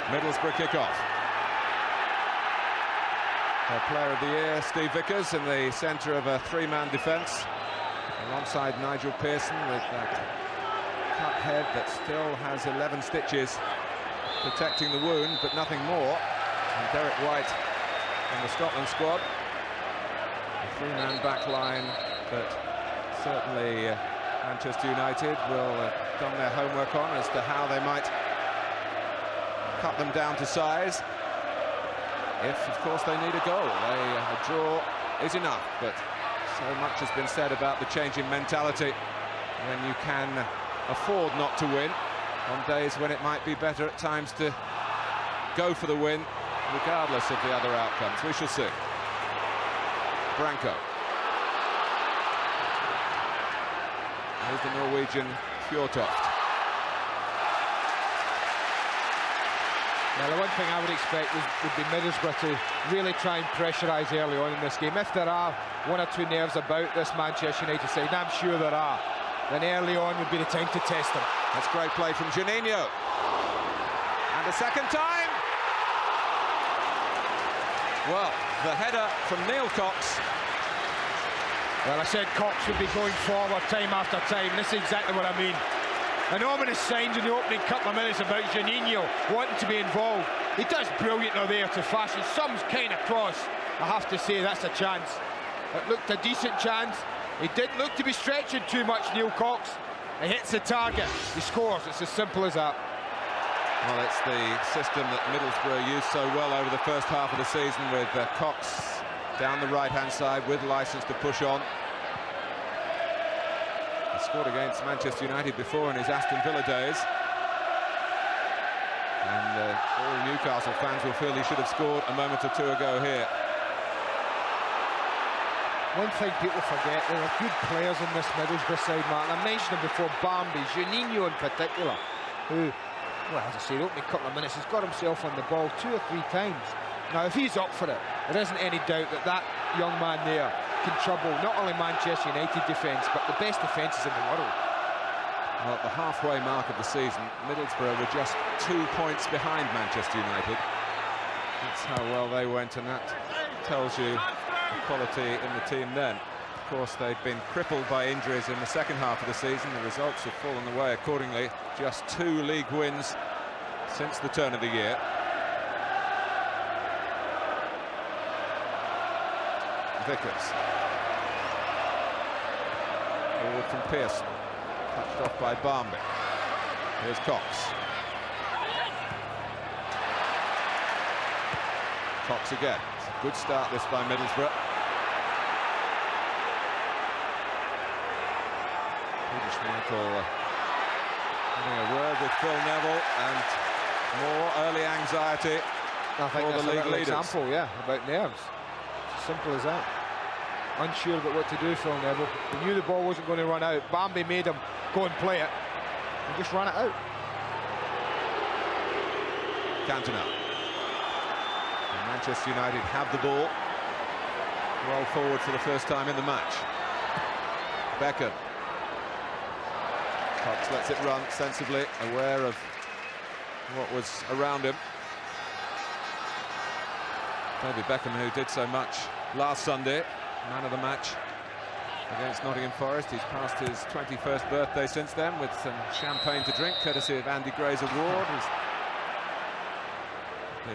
Middlesbrough kick-off. Player of the year, Steve Vickers, in the centre of a three-man defence, alongside Nigel Pearson with that cut head that still has 11 stitches protecting the wound, but nothing more. And Derek Whyte in the Scotland squad. A three-man back line, but certainly Manchester United will have done their homework on as to how they might cut them down to size. If, of course, they need a goal. A draw is enough, but so much has been said about the change in mentality when you can afford not to win on days when it might be better at times to go for the win, regardless of the other outcomes. We shall see. Branco. Here's the Norwegian Fjørtoft. Now, the one thing I would expect would be Middlesbrough to really try and pressurise early on in this game. If there are one or two nerves about this Manchester United side, and I'm sure there are, then early on would be the time to test them. That's great play from Juninho. And a second time! Well, the header from Neil Cox. Well, I said Cox would be going forward time after time. This is exactly what I mean. An ominous signs in the opening couple of minutes about Juninho wanting to be involved. He does brilliantly there to fashion some kind of cross. I have to say, that's a chance. It looked a decent chance. He didn't look to be stretching too much, Neil Cox. He hits the target, he scores. It's as simple as that. Well, it's the system that Middlesbrough used so well over the first half of the season, with Cox down the right-hand side with licence to push on. He scored against Manchester United before in his Aston Villa days. And all Newcastle fans will feel he should have scored a moment or two ago here. One thing people forget, there are good players in this Middlesbrough side, Martin. I mentioned them before, Barmby, Juninho in particular, who, well, as I say, the opening couple of minutes, he's got himself on the ball 2 or 3 times. Now, if he's up for it, there isn't any doubt that that young man there can trouble not only Manchester United defence, but the best defences in the world. Well, at the halfway mark of the season, Middlesbrough were just 2 points behind Manchester United. That's how well they went, and that tells you the quality in the team then. Of course, they've been crippled by injuries in the second half of the season. The results have fallen away accordingly. Just 2 league wins since the turn of the year. Vickers. Forward from Pearson. Touched off by Barmby. Here's Cox. Cox again. It's a good start this by Middlesbrough. Schmeichel having a word with Phil Neville, and more early anxiety for the league leaders. Example, yeah, about nerves. It's as simple as that. Unsure about what to do, Phil Neville. He knew the ball wasn't going to run out. Barmby made him go and play it, and just ran it out. Cantona. And Manchester United have the ball. Roll forward for the first time in the match. Beckham. Cox lets it run sensibly, aware of what was around him. Maybe Beckham, who did so much last Sunday, man of the match against Nottingham Forest. He's passed his 21st birthday since then, with some champagne to drink, courtesy of Andy Gray's award. He's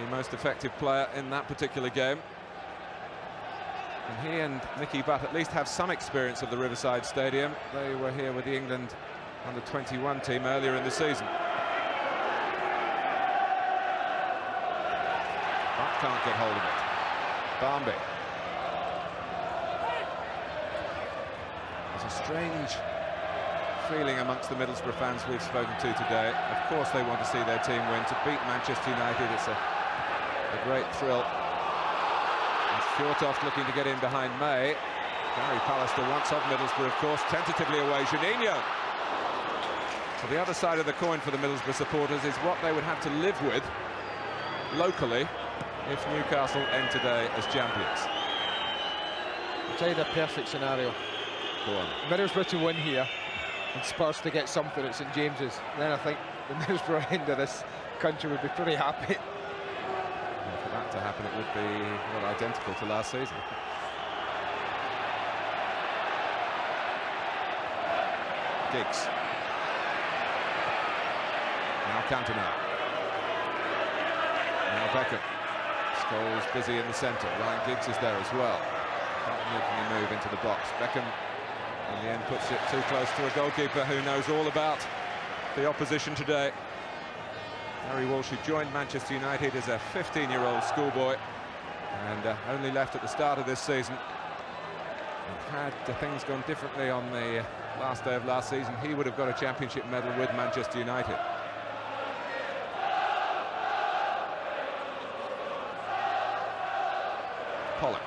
the most effective player in that particular game. And he and Nicky Butt at least have some experience of the Riverside Stadium. They were here with the England under-21 team earlier in the season. Butt can't get hold of it. Barmby. There's a strange feeling amongst the Middlesbrough fans we've spoken to today. Of course they want to see their team win. To beat Manchester United, it's a great thrill. It's Fjørtoft looking to get in behind May. Gary Pallister once of Middlesbrough, of course, tentatively away. Juninho. So the other side of the coin for the Middlesbrough supporters is what they would have to live with locally if Newcastle end today as champions. I'll tell you the perfect scenario. Go on. Middlesbrough to win here and Spurs to get something at St James's. Then I think the Middlesbrough end of this country would be pretty happy. And for that to happen, it would be, well, identical to last season. Giggs. Now Cantona. Now Beckham. Scholes busy in the centre. Ryan Giggs is there as well. Not making a move into the box. Beckham, in the end, puts it too close to a goalkeeper who knows all about the opposition today. Harry Walsh, who joined Manchester United as a 15-year-old schoolboy and only left at the start of this season. And had things gone differently on the last day of last season, he would have got a championship medal with Manchester United. Pollock.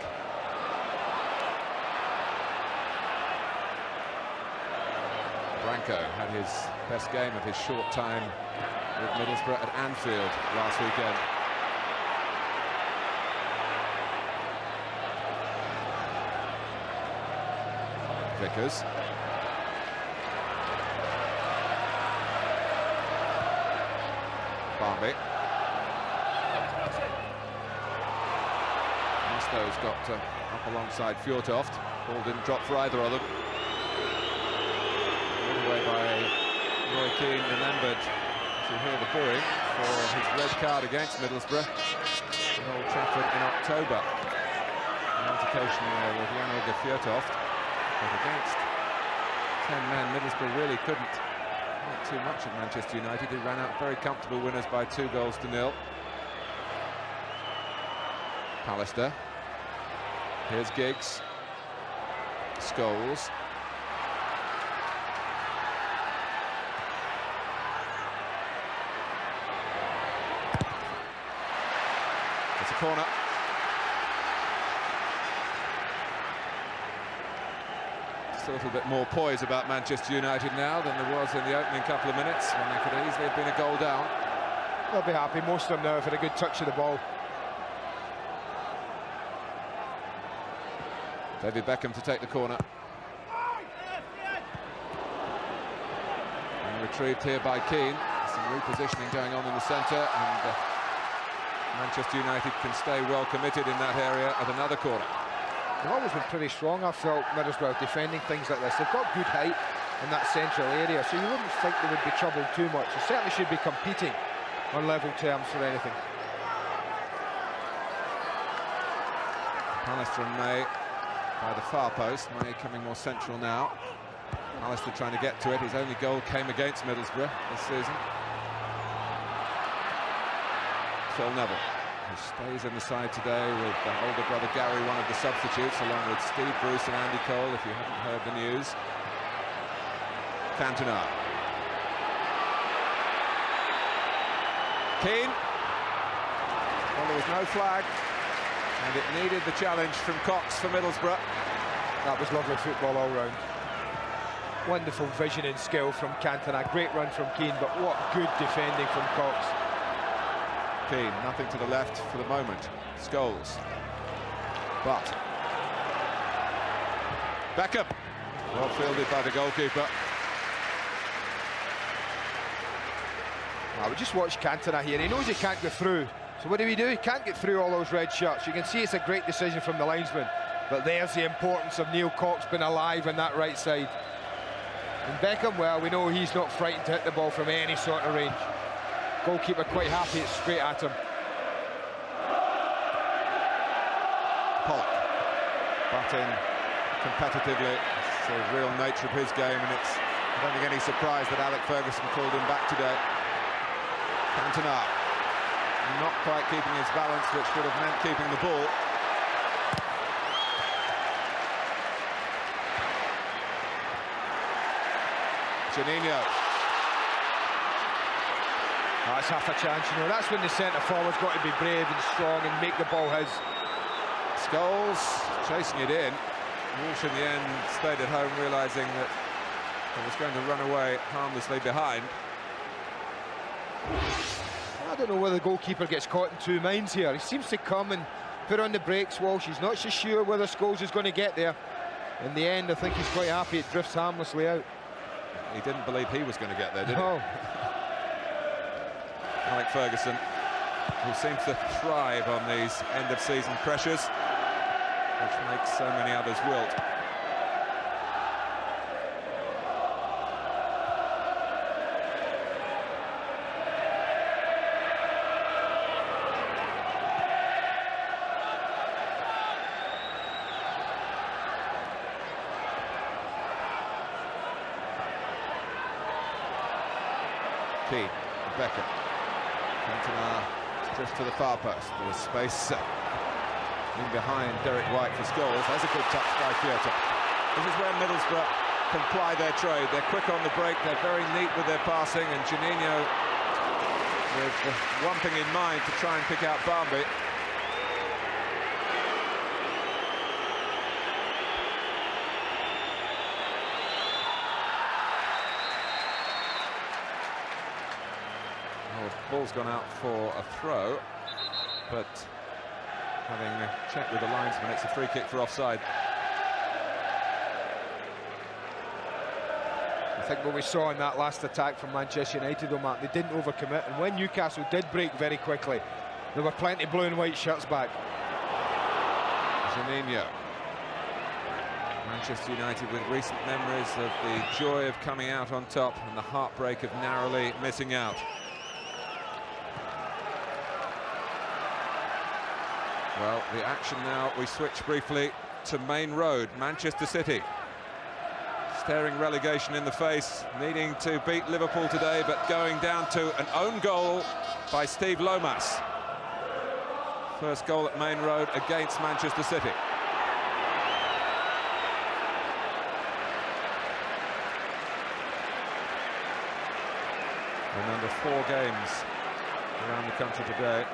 Branco had his best game of his short time with Middlesbrough at Anfield last weekend. Vickers. Barmby. Mustoe's got up alongside Fjørtoft. Ball didn't drop for either of them. All the way by Roy Keane, remembered to hear the booing for his red card against Middlesbrough at Old Trafford in October. An altercation there with Fjørtoft, but against 10 men, Middlesbrough really couldn't make too much of Manchester United, who ran out very comfortable winners by 2-0. Pallister. Here's Giggs. Scholes. It's a corner. Just a little bit more poise about Manchester United now than there was in the opening couple of minutes, when they could easily have been a goal down. They'll be happy, most of them now, for a good touch of the ball. David Beckham to take the corner. And retrieved here by Keane. Some repositioning going on in the centre, and Manchester United can stay well committed in that area at another corner. They've always been pretty strong, I felt, Middlesbrough, defending things like this. They've got good height in that central area, so you wouldn't think they would be troubled too much. They certainly should be competing on level terms for anything. Pallister and May by the far post. May coming more central now. Pallister trying to get to it. His only goal came against Middlesbrough this season. Phil Neville, who stays in the side today with older brother Gary, one of the substitutes, along with Steve Bruce and Andy Cole, if you haven't heard the news. Cantona. Keane. Well, there was no flag, and it needed the challenge from Cox for Middlesbrough. That was lovely football all round. Wonderful vision and skill from Cantona. Great run from Keane, but what good defending from Cox. Keane, nothing to the left for the moment. Scholes. But Beckham, well fielded by the goalkeeper. Well, we just watched Cantona here. He knows he can't go through. So what do? He can't get through all those red shirts. You can see it's a great decision from the linesman. But there's the importance of Neil Cox being alive on that right side. And Beckham, well, we know he's not frightened to hit the ball from any sort of range. Goalkeeper quite happy, it's straight at him. Pollock, but in competitively. It's the real nature of his game, and it's, I don't think, any surprise that Alex Ferguson called him back today. Cantona, not quite keeping his balance, which would have meant keeping the ball. Juninho. That's half a chance, you know. That's when the centre-forward's got to be brave and strong and make the ball his. Scholes chasing it in. Walsh in the end stayed at home, realising that he was going to run away harmlessly behind. I don't know whether the goalkeeper gets caught in two minds here. He seems to come and put on the brakes, Walsh. He's not so sure whether Scholes is going to get there. In the end, I think he's quite happy it drifts harmlessly out. He didn't believe he was going to get there, did he? No. Like Ferguson, who seems to thrive on these end-of-season pressures, which makes so many others wilt. Keane, Beckham. Cantona drifts to the far post. There's space in behind Derek Whyte for Scholes. That's a good touch by Fjørtoft. This is where Middlesbrough can ply their trade. They're quick on the break, they're very neat with their passing, and Juninho with one thing in mind to try and pick out Barmby. Ball's gone out for a throw, but having checked with the linesman, it's a free kick for offside. I think what we saw in that last attack from Manchester United, though, Mark, they didn't overcommit, and when Newcastle did break very quickly, there were plenty of blue and white shirts back. Juninho. Manchester United with recent memories of the joy of coming out on top and the heartbreak of narrowly missing out. Well, the action now, we switch briefly to Main Road, Manchester City. Staring relegation in the face, needing to beat Liverpool today, but going down to an own goal by Steve Lomas. First goal at Main Road against Manchester City. Remember, 4 games around the country today,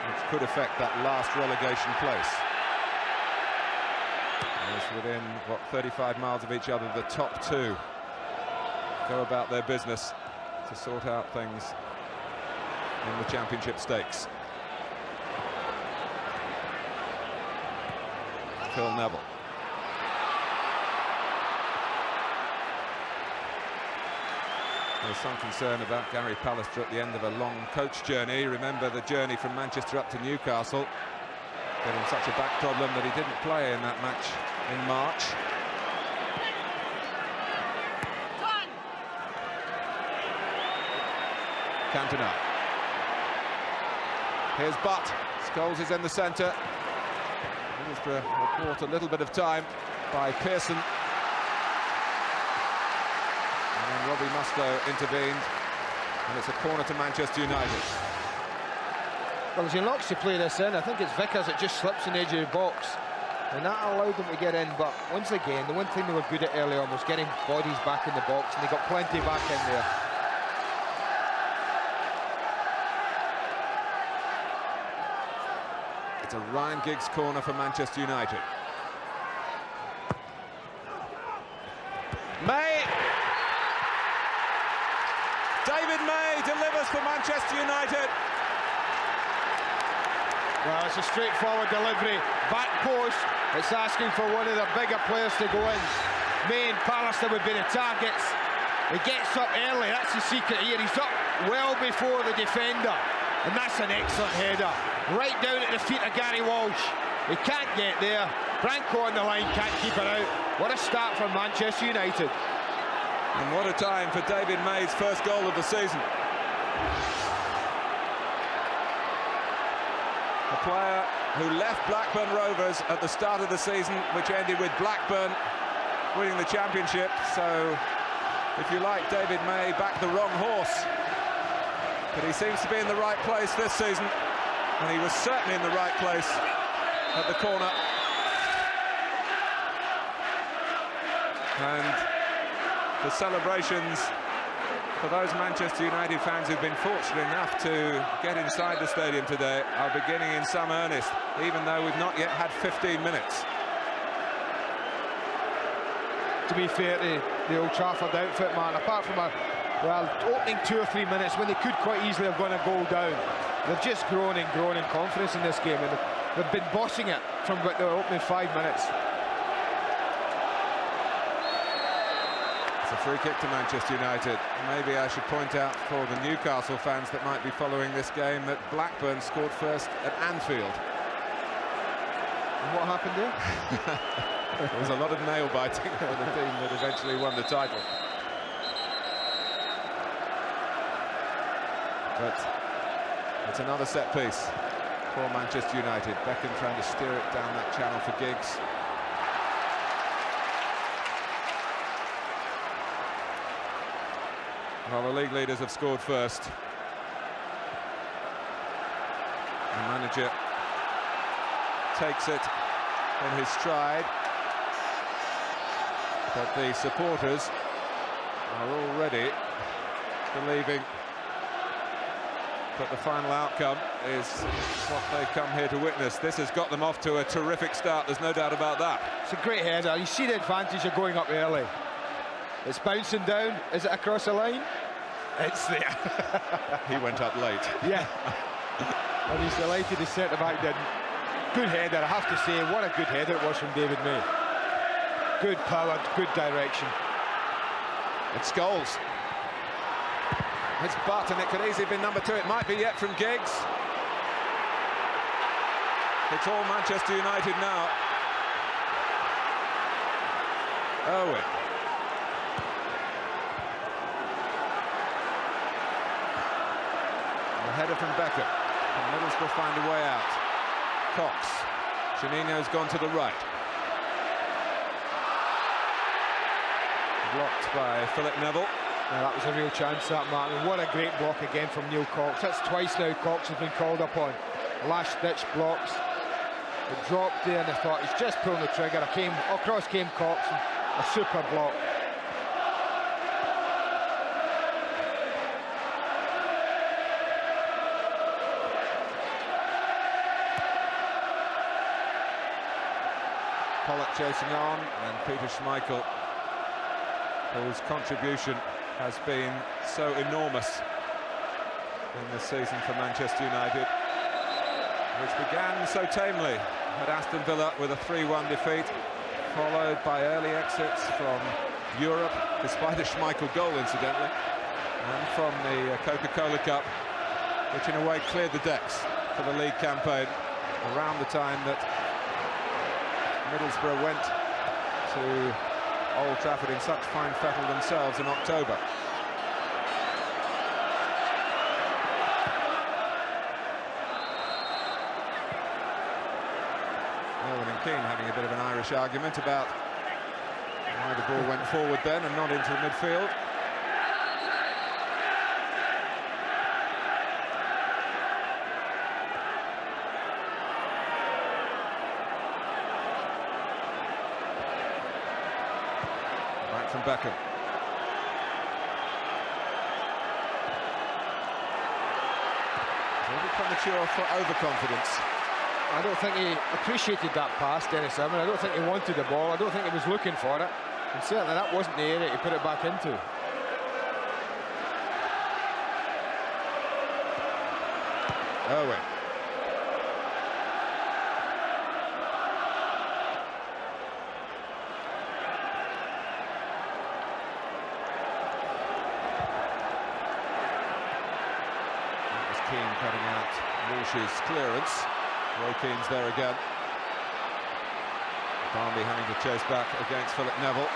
which could affect that last relegation place. It's within, what, 35 miles of each other. The top 2 go about their business to sort out things in the championship stakes. Phil Neville. There's some concern about Gary Pallister at the end of a long coach journey. Remember the journey from Manchester up to Newcastle. Gave him such a back problem that he didn't play in that match in March. Cantona. Here's Butt. Scholes is in the centre. Middlesbrough were bought a little bit of time by Pearson. And then Mustoe intervened, and it's a corner to Manchester United. Well, as he looks to play this in, I think it's Vickers that just slips in the edge of the box, and that allowed them to get in. But once again, the one thing they were good at early on was getting bodies back in the box, and they got plenty back in there. It's a Ryan Giggs corner for Manchester United. David May delivers for Manchester United. Well, it's a straightforward delivery. Back post, it's asking for one of the bigger players to go in. May and Pallister would be the targets. He gets up early, that's the secret here. He's up well before the defender. And that's an excellent header. Right down at the feet of Gary Walsh. He can't get there. Branco on the line, can't keep it out. What a start from Manchester United. And what a time for David May's first goal of the season. A player who left Blackburn Rovers at the start of the season, which ended with Blackburn winning the championship. So, if you like, David May backed the wrong horse. But he seems to be in the right place this season. And he was certainly in the right place at the corner. And the celebrations for those Manchester United fans who've been fortunate enough to get inside the stadium today are beginning in some earnest, even though we've not yet had 15 minutes. To be fair to the Old Trafford outfit, man, apart from opening 2 or 3 minutes when they could quite easily have gone a goal down, they've just grown in confidence in this game, and they've been bossing it from about the opening 5 minutes. It's a free kick to Manchester United. Maybe I should point out for the Newcastle fans that might be following this game that Blackburn scored first at Anfield. And what happened there? There was a lot of nail biting for the team that eventually won the title. But it's another set piece for Manchester United. Beckham trying to steer it down that channel for Giggs. Well, the league leaders have scored first. The manager takes it in his stride. But the supporters are already believing that the final outcome is what they've come here to witness. This has got them off to a terrific start, there's no doubt about that. It's a great header. You see the advantage of going up early. It's bouncing down. Is it across the line? It's there. He went up late. Yeah. And he's delighted his centre-back didn't. Good header, I have to say. What a good header it was from David May. Good power, good direction. It's Scholes. It's Butt, and it could easily be number 2. It might be yet from Giggs. It's all Manchester United now. Irwin. The header from Beckham. And Middlesbrough find a way out. Cox. Juninho's gone to the right. Blocked by Philip Neville. Now that was a real chance, that, Martin. What a great block again from Neil Cox. That's twice now Cox has been called upon. Last-ditch blocks. It dropped there, and I thought he's just pulling the trigger. Across came Cox, and a super block. Pollock chasing on, and Peter Schmeichel, whose contribution has been so enormous in this season for Manchester United, which began so tamely at Aston Villa with a 3-1 defeat, followed by early exits from Europe, despite a Schmeichel goal, incidentally, and from the Coca-Cola Cup, which in a way cleared the decks for the league campaign around the time that Middlesbrough went to Old Trafford in such fine fettle themselves in October. Irwin and Keane having a bit of an Irish argument about why the ball went forward then and not into the midfield. From Beckham. It's a little premature for overconfidence. I don't think he appreciated that pass, Dennis Irwin. I don't think he wanted the ball. I don't think he was looking for it. And certainly that wasn't the area to put it back into. Irwin. Keane cutting out Walsh's clearance. Roy Keane's there again. Barmby having to chase back against Philip Neville.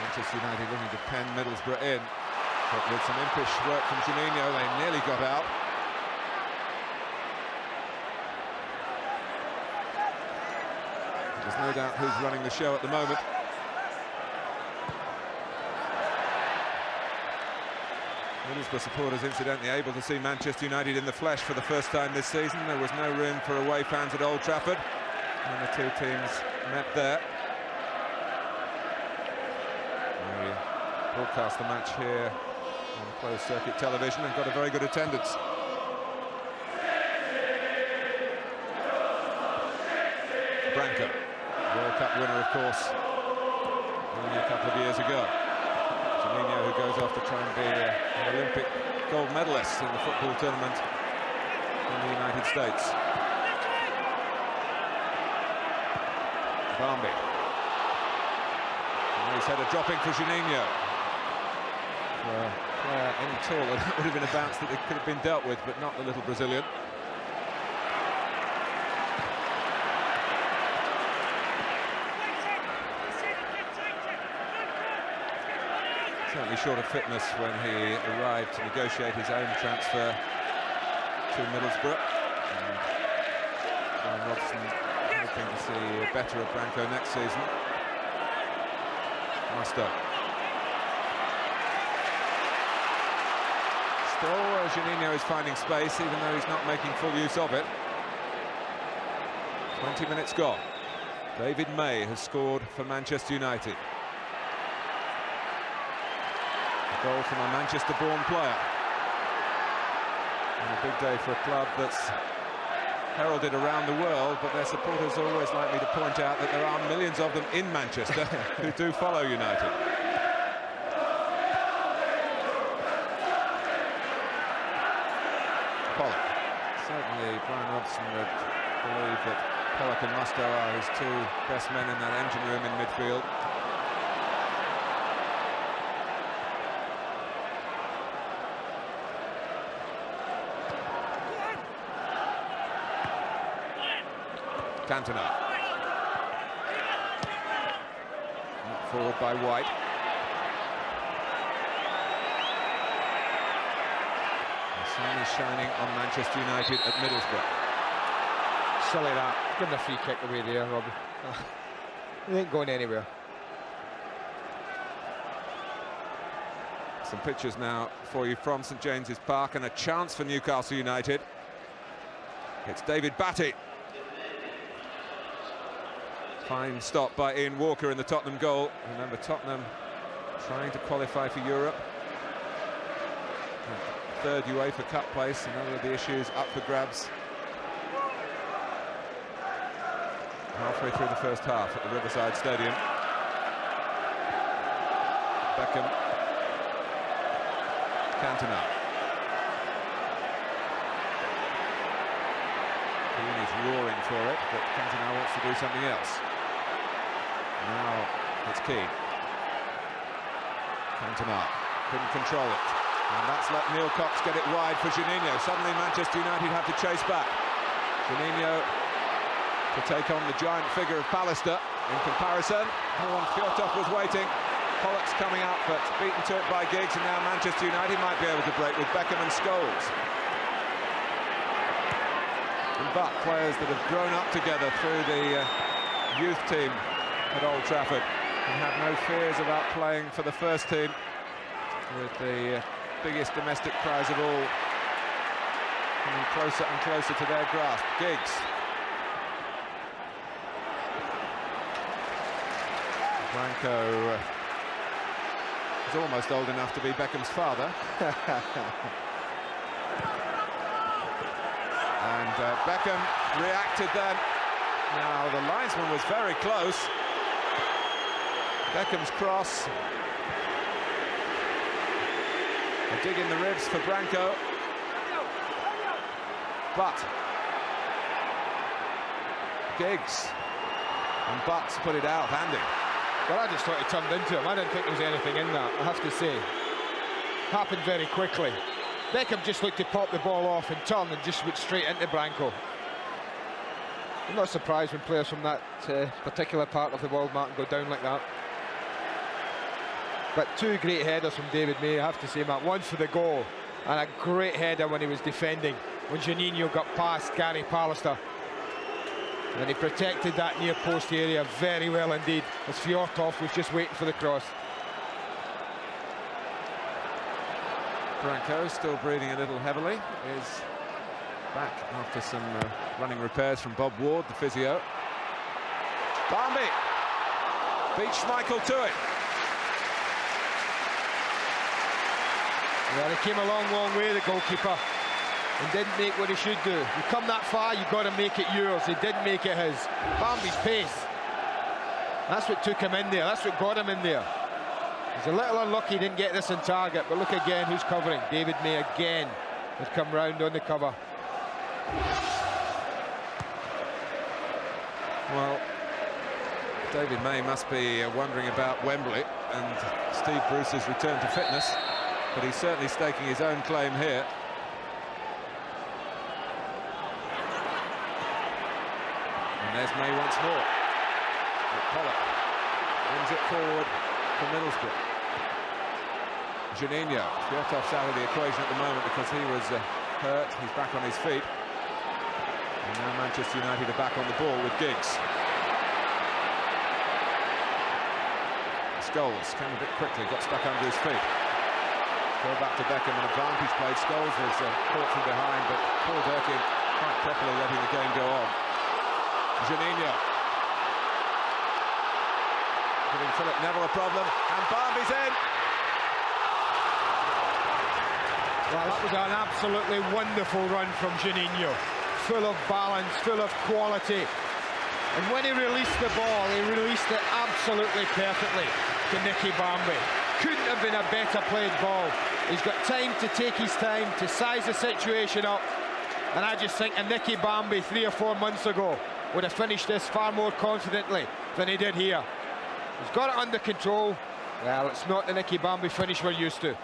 Manchester United looking to pen Middlesbrough in, but with some impish work from Juninho, they nearly got out. There's no doubt who's running the show at the moment. Middlesbrough supporters, incidentally, able to see Manchester United in the flesh for the first time this season. There was no room for away fans at Old Trafford when the two teams met there. We broadcast the match here on closed circuit television and got a very good attendance. Branco, World Cup winner, of course, only a couple of years ago. Juninho, who goes off to try and be an Olympic gold medalist in the football tournament in the United States. Barmby. His header dropping for Juninho. For a player any taller, that would have been a bounce that could have been dealt with, but not the little Brazilian. Certainly short of fitness when he arrived to negotiate his own transfer to Middlesbrough. And Robson hoping to see better of Branco next season. Mustoe. Still, Juninho is finding space, even though he's not making full use of it. 20 minutes gone. David May has scored for Manchester United. A goal from a Manchester-born player. And a big day for a club that's heralded around the world, but their supporters always like me to point out that there are millions of them in Manchester who do follow United. Pollock. Certainly Brian Robson would believe that Pollock and Mustoe are his two best men in that engine room in midfield. Cantona. Forward by Whyte. The sun is shining on Manchester United at Middlesbrough. Silly that. Give him a free kick away there, Robbie. He ain't going anywhere. Some pictures now for you from St James's Park, and a chance for Newcastle United. It's David Batty. Fine stop by Ian Walker in the Tottenham goal. Remember, Tottenham trying to qualify for Europe. Third UEFA Cup place, another of the issues up for grabs. Halfway through the first half at the Riverside Stadium. Beckham. Cantona. Keane is roaring for it, but Cantona wants to do something else. Now it's Keane. Cantona couldn't control it, and that's let Neil Cox get it wide for Juninho. Suddenly Manchester United have to chase back. Juninho to take on the giant figure of Pallister in comparison. Oh, and Fjørtoft was waiting. Pollock's coming out, but beaten to it by Giggs, and now Manchester United might be able to break with Beckham and Scholes. But players that have grown up together through the youth team at Old Trafford and have no fears about playing for the first team, with the biggest domestic prize of all coming closer and closer to their grasp. Giggs. Branco is almost old enough to be Beckham's father. And Beckham reacted then. Now the linesman was very close. Beckham's cross. A dig in the ribs for Branco. But Giggs and Butts put it out, handy. Well, I just thought he turned into him. I didn't think there was anything in that, I have to say. Happened very quickly. Beckham just looked to pop the ball off and turn and just went straight into Branco. I'm not surprised when players from that particular part of the world, Martin, go down like that. But two great headers from David May, I have to say, Matt. One for the goal, and a great header when he was defending, when Juninho got past Gary Pallister. And he protected that near post area very well indeed, as Fjørtoft was just waiting for the cross. Branco, still breathing a little heavily, is back after some running repairs from Bob Ward, the physio. Barmby beat Schmeichel to it. Well, he came a long, long way, the goalkeeper, and didn't make what he should do. You come that far, you've got to make it yours. He didn't make it his. Barmby's pace. That's what took him in there. That's what got him in there. He's a little unlucky he didn't get this on target, but look again who's covering. David May again has come round on the cover. Well, David May must be wondering about Wembley and Steve Bruce's return to fitness, but he's certainly staking his own claim here. And there's May once more. Pollock brings it forward for Middlesbrough. Juninho, Fjørtoft's out of the equation at the moment because he was hurt. He's back on his feet. And now Manchester United are back on the ball with Giggs. Scholes came a bit quickly, got stuck under his feet. Ball back to Beckham, an advantage played. Scholes was caught from behind, but Paul Durkin quite properly letting the game go on. Juninho giving Philip Neville a problem, and Barmby's in. Well, that was an absolutely wonderful run from Juninho. Full of balance, full of quality. And when he released the ball, he released it absolutely perfectly to Nicky Barmby. Couldn't have been a better played ball. He's got time to take his time, to size the situation up. And I just think a Nicky Barmby 3 or 4 months ago would have finished this far more confidently than he did here. He's got it under control. Well, it's not the Nicky Barmby finish we're used to. And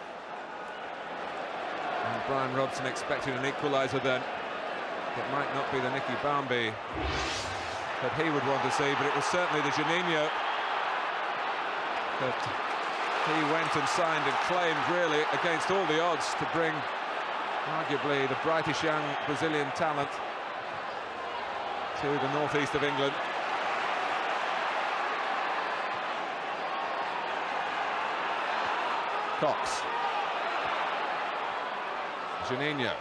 Brian Robson expected an equaliser then. It might not be the Nicky Barmby that he would want to see, but it was certainly the Juninho that he went and signed and claimed, really, against all the odds, to bring arguably the brightest young Brazilian talent to the northeast of England. Cox. Juninho.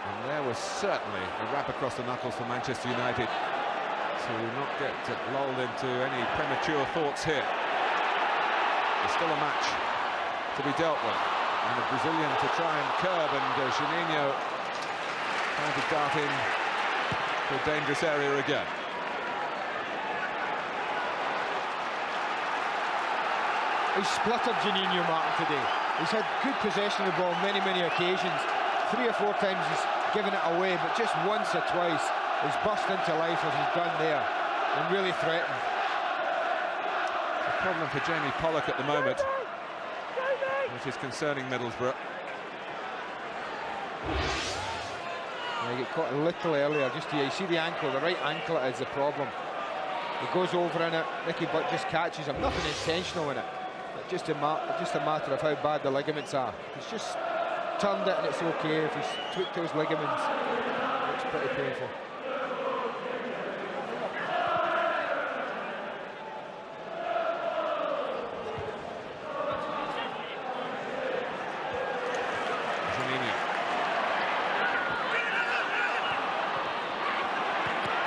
And there was certainly a rap across the knuckles for Manchester United to not get lulled into any premature thoughts here. There's still a match to be dealt with, and a Brazilian to try and curb, and Juninho trying to dart in to a dangerous area again. He spluttered Juninho, Martin, today. He's had good possession of the ball many, many occasions. 3 or 4 times he's given it away, but just once or twice he's burst into life as he's done there and really threatened. A problem for Jamie Pollock at the moment, which is concerning Middlesbrough. Yeah, he got caught a little earlier, just here. You see the ankle, the right ankle is the problem. He goes over in it, Nicky Butt just catches him, nothing intentional in it. But just a matter of how bad the ligaments are. He's just turned it and it's okay. If he's tweaked those ligaments, it's pretty painful.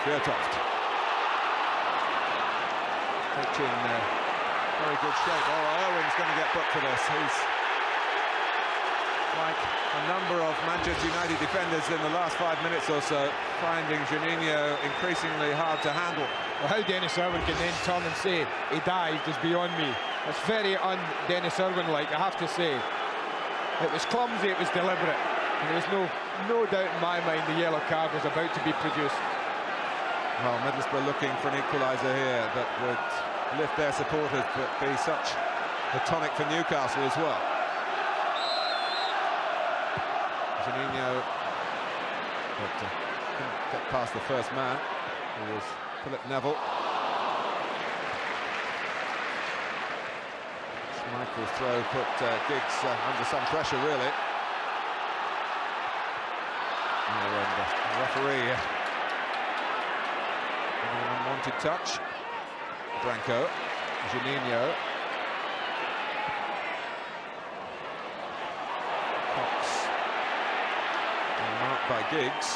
Fjørtoft. Pitch in very good shape. Oh, Irwin's going to get booked for this. He's like a number of Manchester United defenders in the last 5 minutes or so, finding Juninho increasingly hard to handle. Well, how Dennis Irwin can then turn and say he dived is beyond me. That's very un-Dennis Irwin-like, I have to say. It was clumsy, it was deliberate. And there was no doubt in my mind the yellow card was about to be produced. Well, Middlesbrough looking for an equaliser here that would lift their supporters, but be such a tonic for Newcastle as well. Juninho, but couldn't get past the first man, who was Philip Neville. Schmeichel's throw put Giggs under some pressure, really. And the referee an unwanted touch. Branco, Juninho, Cox, and marked by Giggs.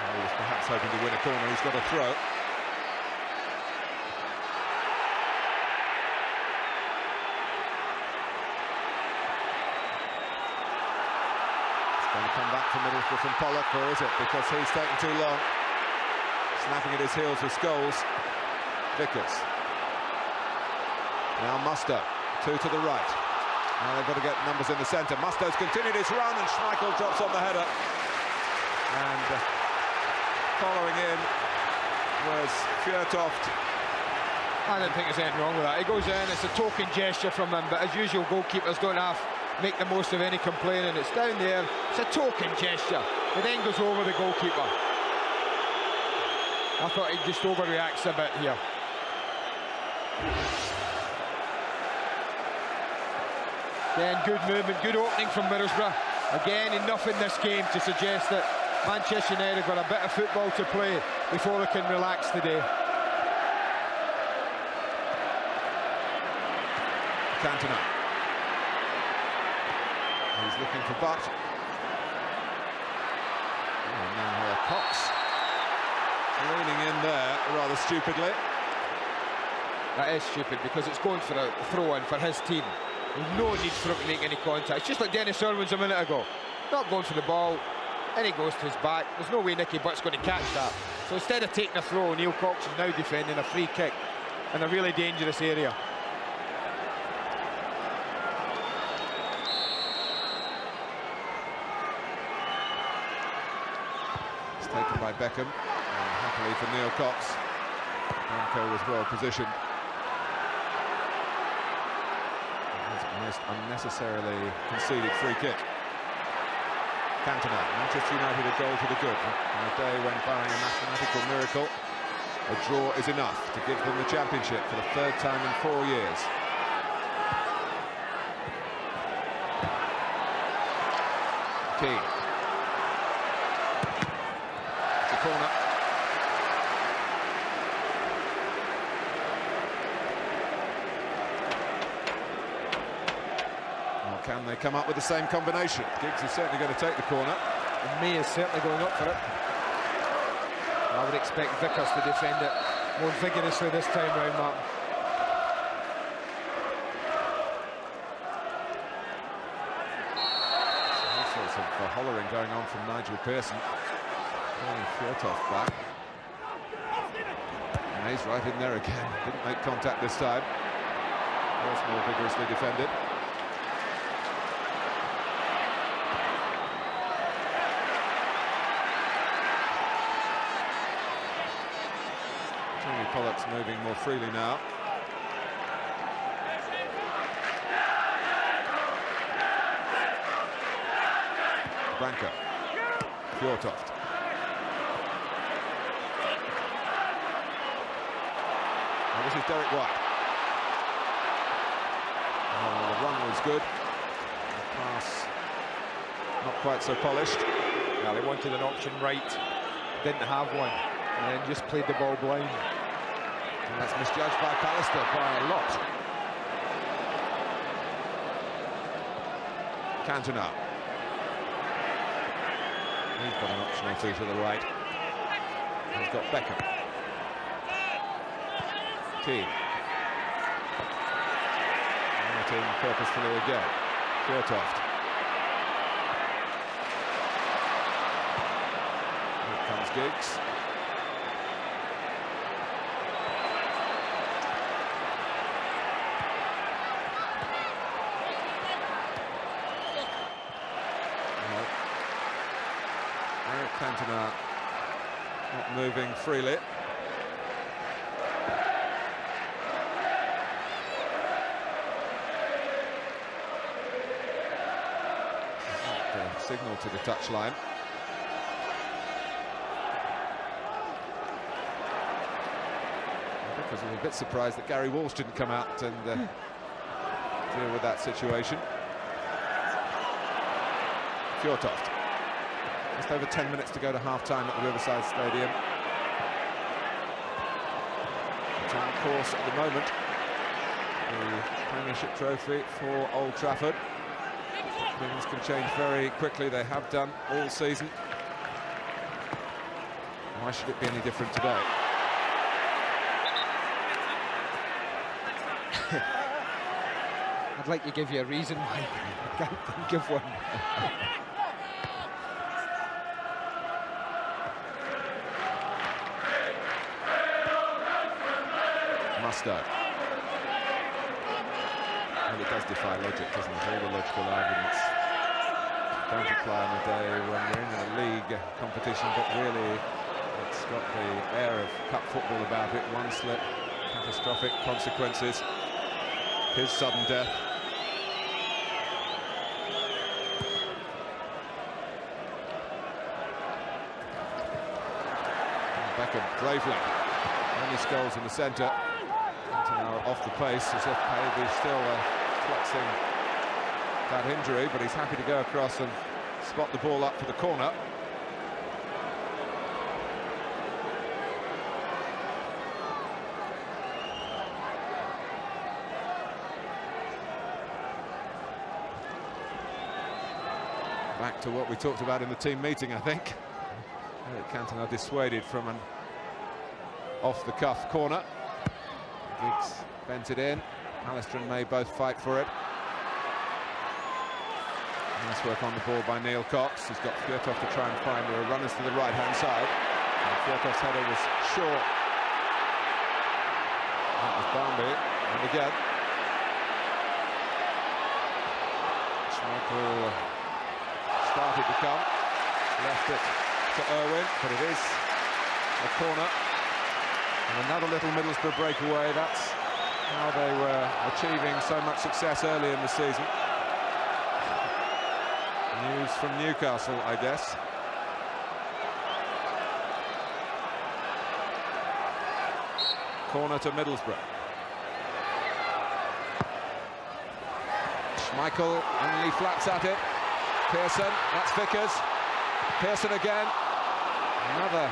He was perhaps hoping to win a corner. He's got a throw. Going to come back to Middlesbrough from Pollock, or is it? Because he's taken too long. Snapping at his heels with Scholes. Vickers. Now Mustoe, 2 to the right. Now they've got to get numbers in the centre. Mustoe's continued his run, and Schmeichel drops on the header. And following in was Fjørtoft. I don't think there's anything wrong with that. He goes in, it's a token gesture from him, but as usual, goalkeepers don't make the most of any complaining. It's down there, it's a token gesture. It then goes over the goalkeeper. I thought he just overreacts a bit here. Then good movement, good opening from Middlesbrough. Again, enough in this game to suggest that Manchester United have got a bit of football to play before they can relax today. Cantona. He's looking for Butt. And now Cox leaning in there rather stupidly. That is stupid because it's going for a throw-in for his team. There's no need for him to make any contact. It's just like Dennis Irwin's a minute ago. Not going for the ball, and he goes to his back. There's no way Nicky Butt's going to catch that. So instead of taking a throw, Neil Cox is now defending a free kick in a really dangerous area. It's taken by Beckham, and happily for Neil Cox. Branco was well positioned. Almost unnecessarily conceded free kick. Cantona, Manchester United a goal to the good. On a day when, barring a mathematical miracle, a draw is enough to give them the championship for the third time in 4 years. Keane. It's a corner. Can they come up with the same combination? Giggs is certainly going to take the corner. And Mayıs certainly going up for it. I would expect Vickers to defend it more vigorously this time round, Martin. All sorts of hollering going on from Nigel Pearson. Calling Fjørtoft back. And he's right in there again. Didn't make contact this time. Was more vigorously defended. Pollock's moving more freely now. Branco. Fjørtoft. And this is Derek Whyte. Oh, the run was good. The pass not quite so polished. Yeah, they wanted an option right, didn't have one, and then just played the ball blind. And that's misjudged by Pallister by a lot. Cantona. He's got an option or two to the right. He's got Beckham. Keane. Not in purposefully again. Fjørtoft. Here comes Giggs. Cantona not moving freely. Signal to the touchline. I was a bit surprised that Gary Walsh didn't come out and deal with that situation. Fjørtoft. Just over 10 minutes to go to half-time at the Riverside Stadium. It's on course at the moment. The Premiership trophy for Old Trafford. Things can change very quickly. They have done all season. Why should it be any different today? I'd like to give you a reason why. I can't think of one. Mustoe. Well, it does defy logic, doesn't it? All the logical arguments don't apply on a day when we're in a league competition, but really It's got the air of cup football about it. One slip, catastrophic consequences. His sudden death. Beckham bravely. Only Scholes in the centre. Cantona off the pace as if maybe still flexing that injury, but he's happy to go across and spot the ball up for the corner. Back to what we talked about in the team meeting, I think. Cantona dissuaded from an off-the-cuff corner. Giggs bent it in. Pallister and May both fight for it. Nice work on the ball by Neil Cox. He's got Fjørtoft to try and find. There are runners to the right-hand side. And Fjørtoft's header was short. That was Barmby. And again. Schmeichel started to come. Left it to Irwin, but it is a corner. And another little Middlesbrough breakaway. That's how they were achieving so much success early in the season. News from Newcastle, I guess. Corner to Middlesbrough. Schmeichel only flaps at it. Pearson, that's Vickers. Pearson again. Another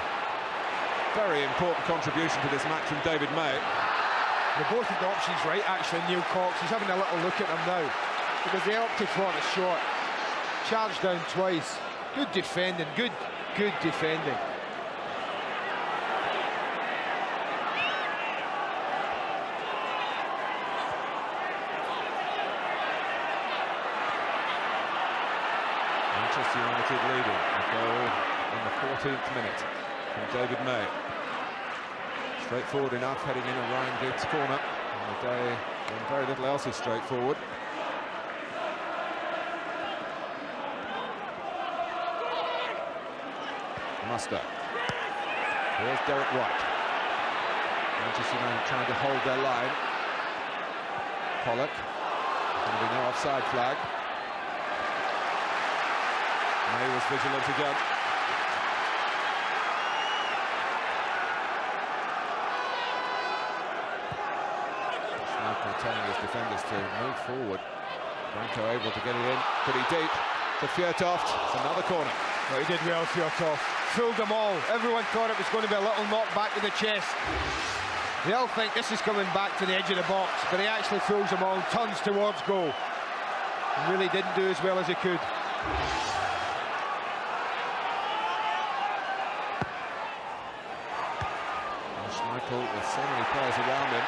very important contribution to this match from David May. They're both the options right, actually, Neil Cox. He's having a little look at them now, because they opted for the shot. Charged down twice. Good defending, good defending. Manchester United leading. A goal in the 14th minute from David May. Straightforward enough, heading in a Ryan Giggs corner on a day when very little else is straightforward. Mustoe. Here's Derek Whyte. Manchester United trying to hold their line. Pollock. Going to be no offside flag. May was vigilant again. Schmeichel telling his defenders to move forward. Branco able to get it in pretty deep to Fjørtoft. It's another corner. Well, he did well, Fjørtoft. Fooled them all. Everyone thought it was going to be a little knock back to the chest. They all think this is coming back to the edge of the box, but he actually fools them all, turns towards goal. He really didn't do as well as he could. Schmeichel, with so many players around him,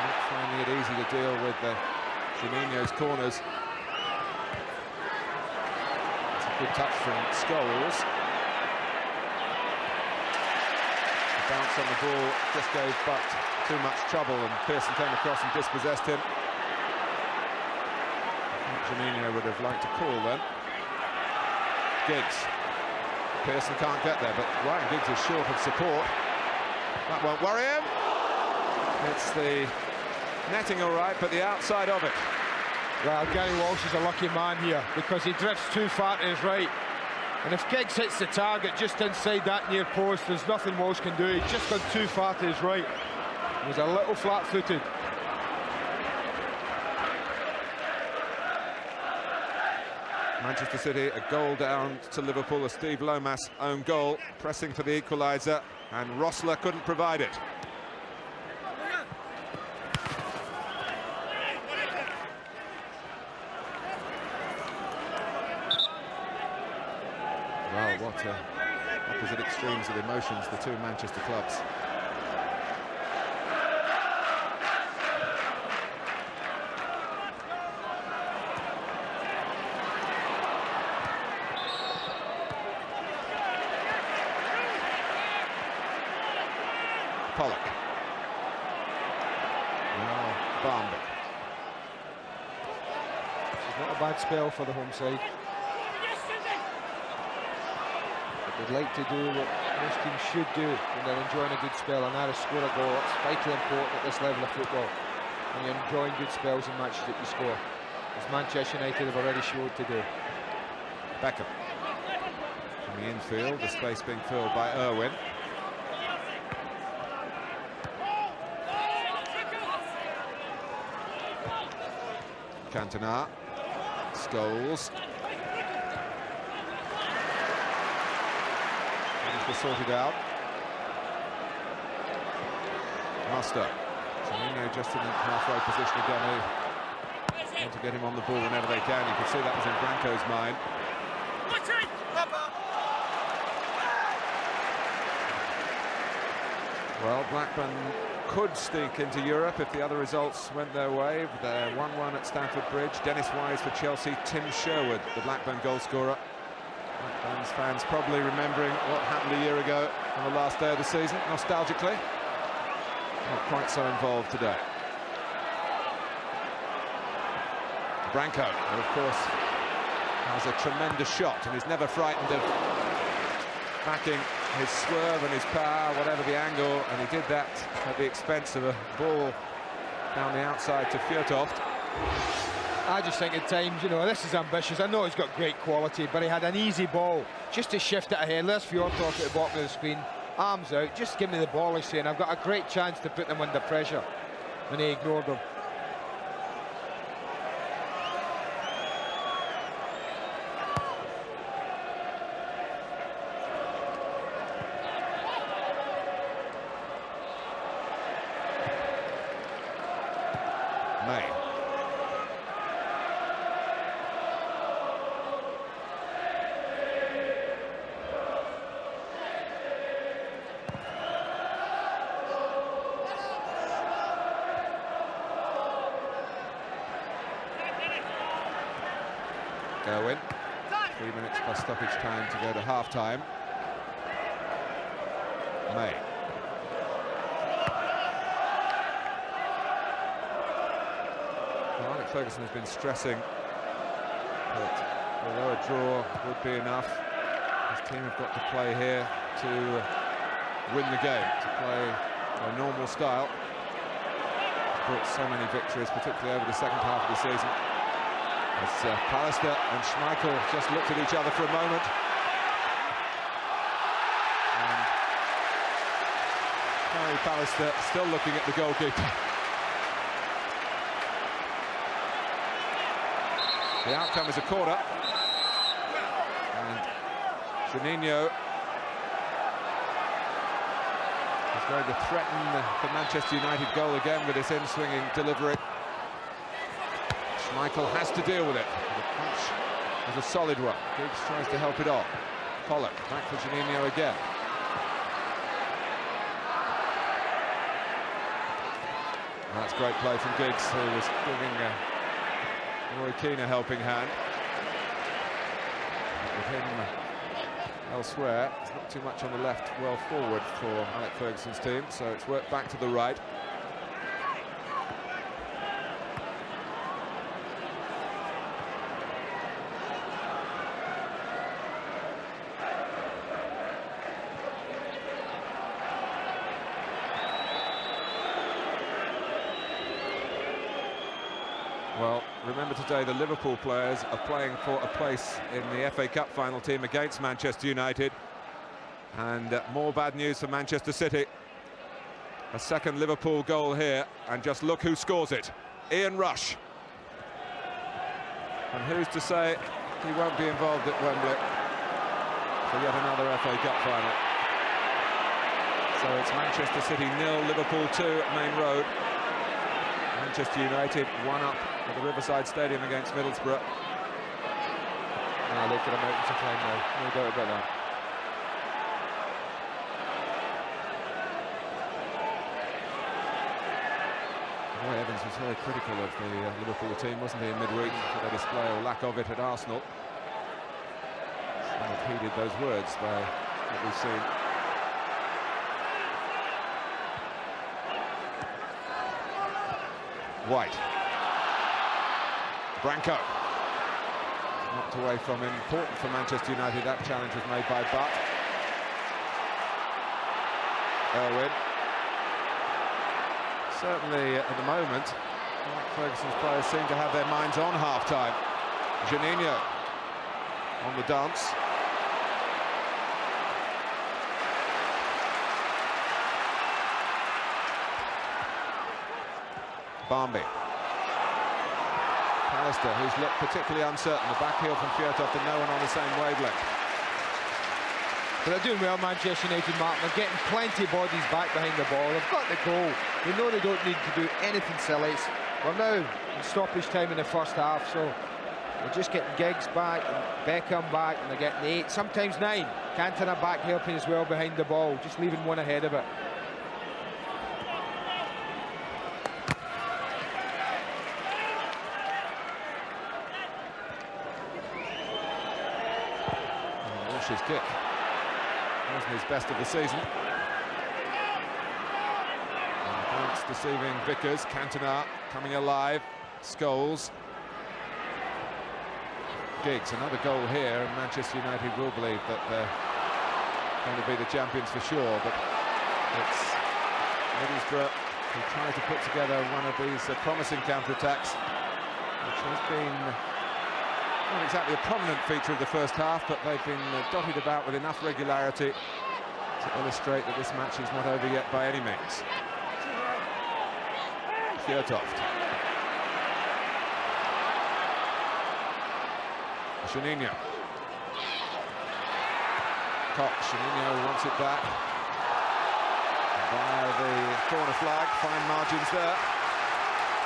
not finding it easy to deal with Juninho's corners. It's a good touch from Scholes. The bounce on the ball just gave Butt too much trouble, and Pearson came across and dispossessed him. Juninho would have liked to call then. Giggs. Pearson can't get there, but Ryan Giggs is short of support. That won't worry him. It's the netting all right, but the outside of it. Well, Gary Walsh is a lucky man here, because he drifts too far to his right. And if Giggs hits the target just inside that near post, there's nothing Walsh can do. He's just gone too far to his right. He was a little flat-footed. Manchester City a goal down to Liverpool, a Steve Lomas own goal, pressing for the equaliser, and Rossler couldn't provide it. Well, what opposite extremes of emotions, the two Manchester clubs. Pollock. Now Barmby. This is not a bad spell for the home side. They'd like to do what most teams should do when they're enjoying a good spell, and that is score a goal. It's vitally important at this level of football, when you're enjoying good spells and matches that you score, as Manchester United have already showed today. Beckham from the infield, the space being filled by Irwin. Cantona, Scholes. Things were sorted out. Mustoe. Juninho just in the halfway position again. They want to get him on the ball whenever they can. You can see that was in Branco's mind. Well, Blackburn could sneak into Europe if the other results went their way. They're 1-1 at Stamford Bridge. Dennis Wise for Chelsea, Tim Sherwood, the Blackburn goal scorer. Blackburn's fans probably remembering what happened a year ago on the last day of the season, nostalgically. Not quite so involved today. Branco, who of course has a tremendous shot and is never frightened of backing his swerve and his power, whatever the angle, and he did that at the expense of a ball down the outside to Fjørtoft. I just think at times, you know, this is ambitious. I know he's got great quality, but he had an easy ball just to shift it ahead. There's Fjørtoft at the bottom of the screen, arms out, just give me the ball, he's saying. I've got a great chance to put them under pressure, and he ignored them. Irwin, 3 minutes plus stoppage time to go to half-time. May. Well, Alex Ferguson has been stressing that although a draw would be enough, his team have got to play here to win the game, to play a normal style. He's brought so many victories, particularly over the second half of the season. As Pallister and Schmeichel just looked at each other for a moment. And Harry Pallister still looking at the goalkeeper. The outcome is a corner. And Juninho is going to threaten the Manchester United goal again with this in-swinging delivery. Schmeichel has to deal with it. The punch was a solid one. Giggs tries to help it on. Pollock back for Juninho again. And that's great play from Giggs, who was giving Roy Keane a helping hand. With him elsewhere, it's not too much on the left, well forward for Alex Ferguson's team, so it's worked back to the right. Well, remember today the Liverpool players are playing for a place in the FA Cup final team against Manchester United. And more bad news for Manchester City. A second Liverpool goal here, and just look who scores it. Ian Rush. And who's to say he won't be involved at Wembley for yet another FA Cup final. So it's Manchester City 0, Liverpool 2 at Main Road. Manchester United 1-up at the Riverside Stadium against Middlesbrough. They've got a mountain to climb now, no doubt about that. Roy Evans was very critical of the Liverpool team, wasn't he, in midweek, for their display or lack of it at Arsenal. Some have heeded those words by what we've seen. Whyte. Branco. Knocked away from him. Important for Manchester United. That challenge was made by Butt. Irwin. Certainly at the moment, Ferguson's players seem to have their minds on half-time. Juninho on the dance. Barmby. Pallister, who's looked particularly uncertain. The back heel from Fjørtoft and no one on the same wavelength. But they're doing well, Manchester United, Mark. They're getting plenty of bodies back behind the ball. They've got the goal. They know they don't need to do anything silly. We're now in stoppage time in the first half, so they're just getting Giggs back and Beckham back, and they're getting 8, sometimes 9. Cantona back helping as well behind the ball, just leaving one ahead of it. Walsh's kick wasn't his best of the season. It's deceiving Vickers. Cantona coming alive. Scholes. Giggs, another goal here, and Manchester United will believe that they're going to be the champions for sure, but it's Middlesbrough who try to put together one of these promising counter-attacks, which has been not exactly a prominent feature of the first half, but they've been dotted about with enough regularity to illustrate that this match is not over yet by any means. Fjørtoft. Juninho. Juninho wants it back. Via the corner flag, fine margins there.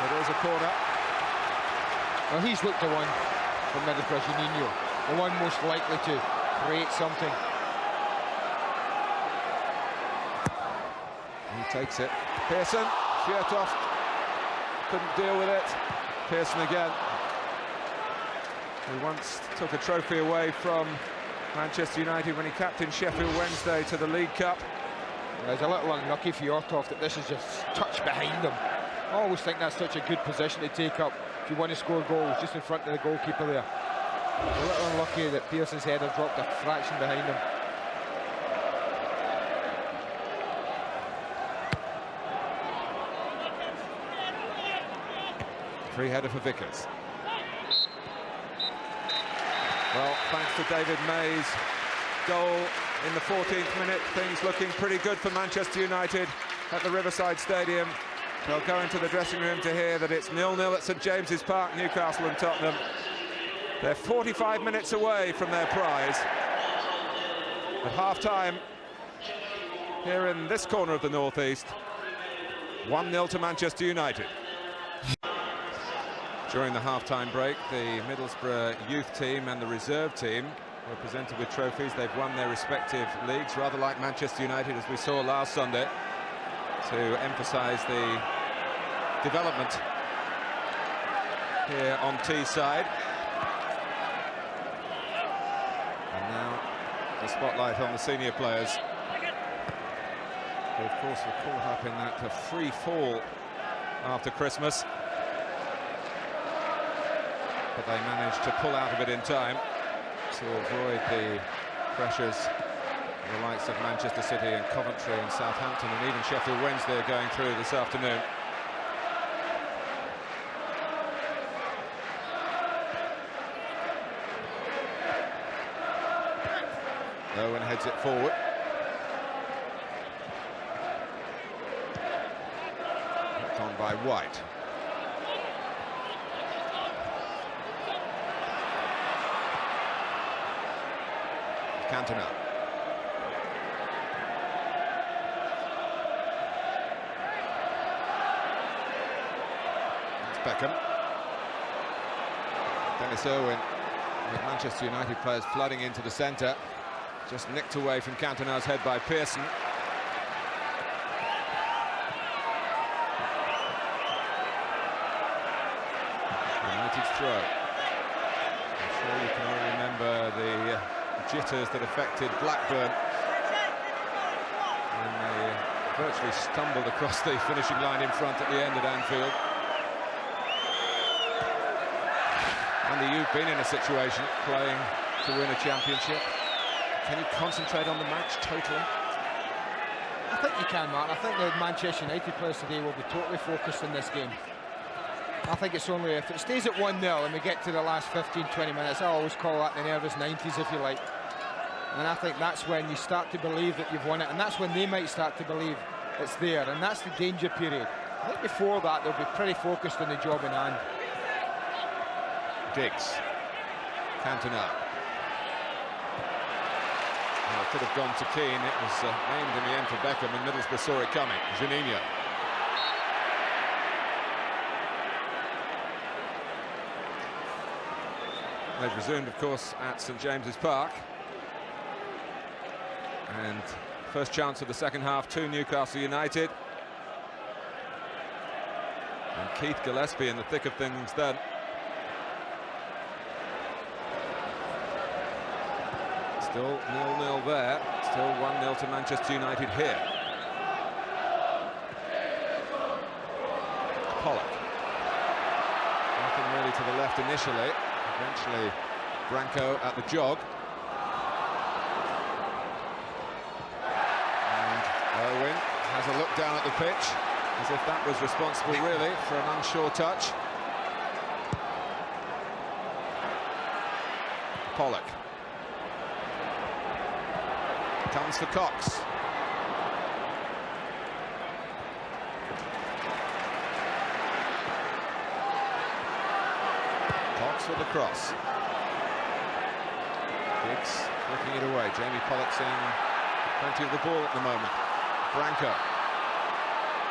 It is a corner. Well, he's looked the one for Middlesbrough, Juninho, the one most likely to create something. He takes it. Pearson, Fjørtoft couldn't deal with it. Pearson again. He once took a trophy away from Manchester United when he captained Sheffield Wednesday to the League Cup. Yeah, it's a little unlucky for Fjørtoft that this is just touch behind him. I always think that's such a good position to take up if you want to score goals, just in front of the goalkeeper there. It's a little unlucky that Pearson's header dropped a fraction behind him. Free header for Vickers. Well, thanks to David May's goal in the 14th minute, things looking pretty good for Manchester United at the Riverside Stadium. They'll go into the dressing room to hear that it's 0-0 at St James's Park, Newcastle and Tottenham. They're 45 minutes away from their prize. At half-time, here in this corner of the northeast, 1-0 to Manchester United. During the half-time break, the Middlesbrough youth team and the reserve team were presented with trophies. They've won their respective leagues, rather like Manchester United, as we saw last Sunday, to emphasise the development here on Teesside. And now the spotlight on the senior players, who of course were caught up in that free fall after Christmas. But they managed to pull out of it in time to avoid the pressures of the likes of Manchester City and Coventry and Southampton and even Sheffield Wednesday going through this afternoon. Irwin heads it forward. Hooked on by Whyte. Cantona. That's Beckham. Irwin, with Manchester United players flooding into the centre. Just nicked away from Cantona's head by Pearson. United's throw. I'm sure you can all remember the jitters that affected Blackburn when they virtually stumbled across the finishing line in front at the end at Anfield. Andy, you've been in a situation playing to win a championship. Can you concentrate on the match totally? I think you can, Martin. I think the Manchester United players today will be totally focused in this game. I think it's only if it stays at 1-0 and we get to the last 15-20 minutes, I always call that the nervous 90s, if you like. And I think that's when you start to believe that you've won it, and that's when they might start to believe it's there, and that's the danger period. I think before that, they'll be pretty focused on the job in hand. Diggs. Cantona. Well, it could have gone to Keane. It was aimed in the end for Beckham, and Middlesbrough saw it coming. Juninho. They've resumed, of course, at St James's Park. And first chance of the second half to Newcastle United. And Keith Gillespie in the thick of things then. Still 0-0 there. Still 1-0 to Manchester United here. Pollock. Nothing really to the left initially. Eventually, Branco at the jog. And Irwin has a look down at the pitch, as if that was responsible, really, for an unsure touch. Pollock. Comes for Cox. Cox with the cross. Diggs flicking it away. Jamie Pollock seeing plenty of the ball at the moment. Branco.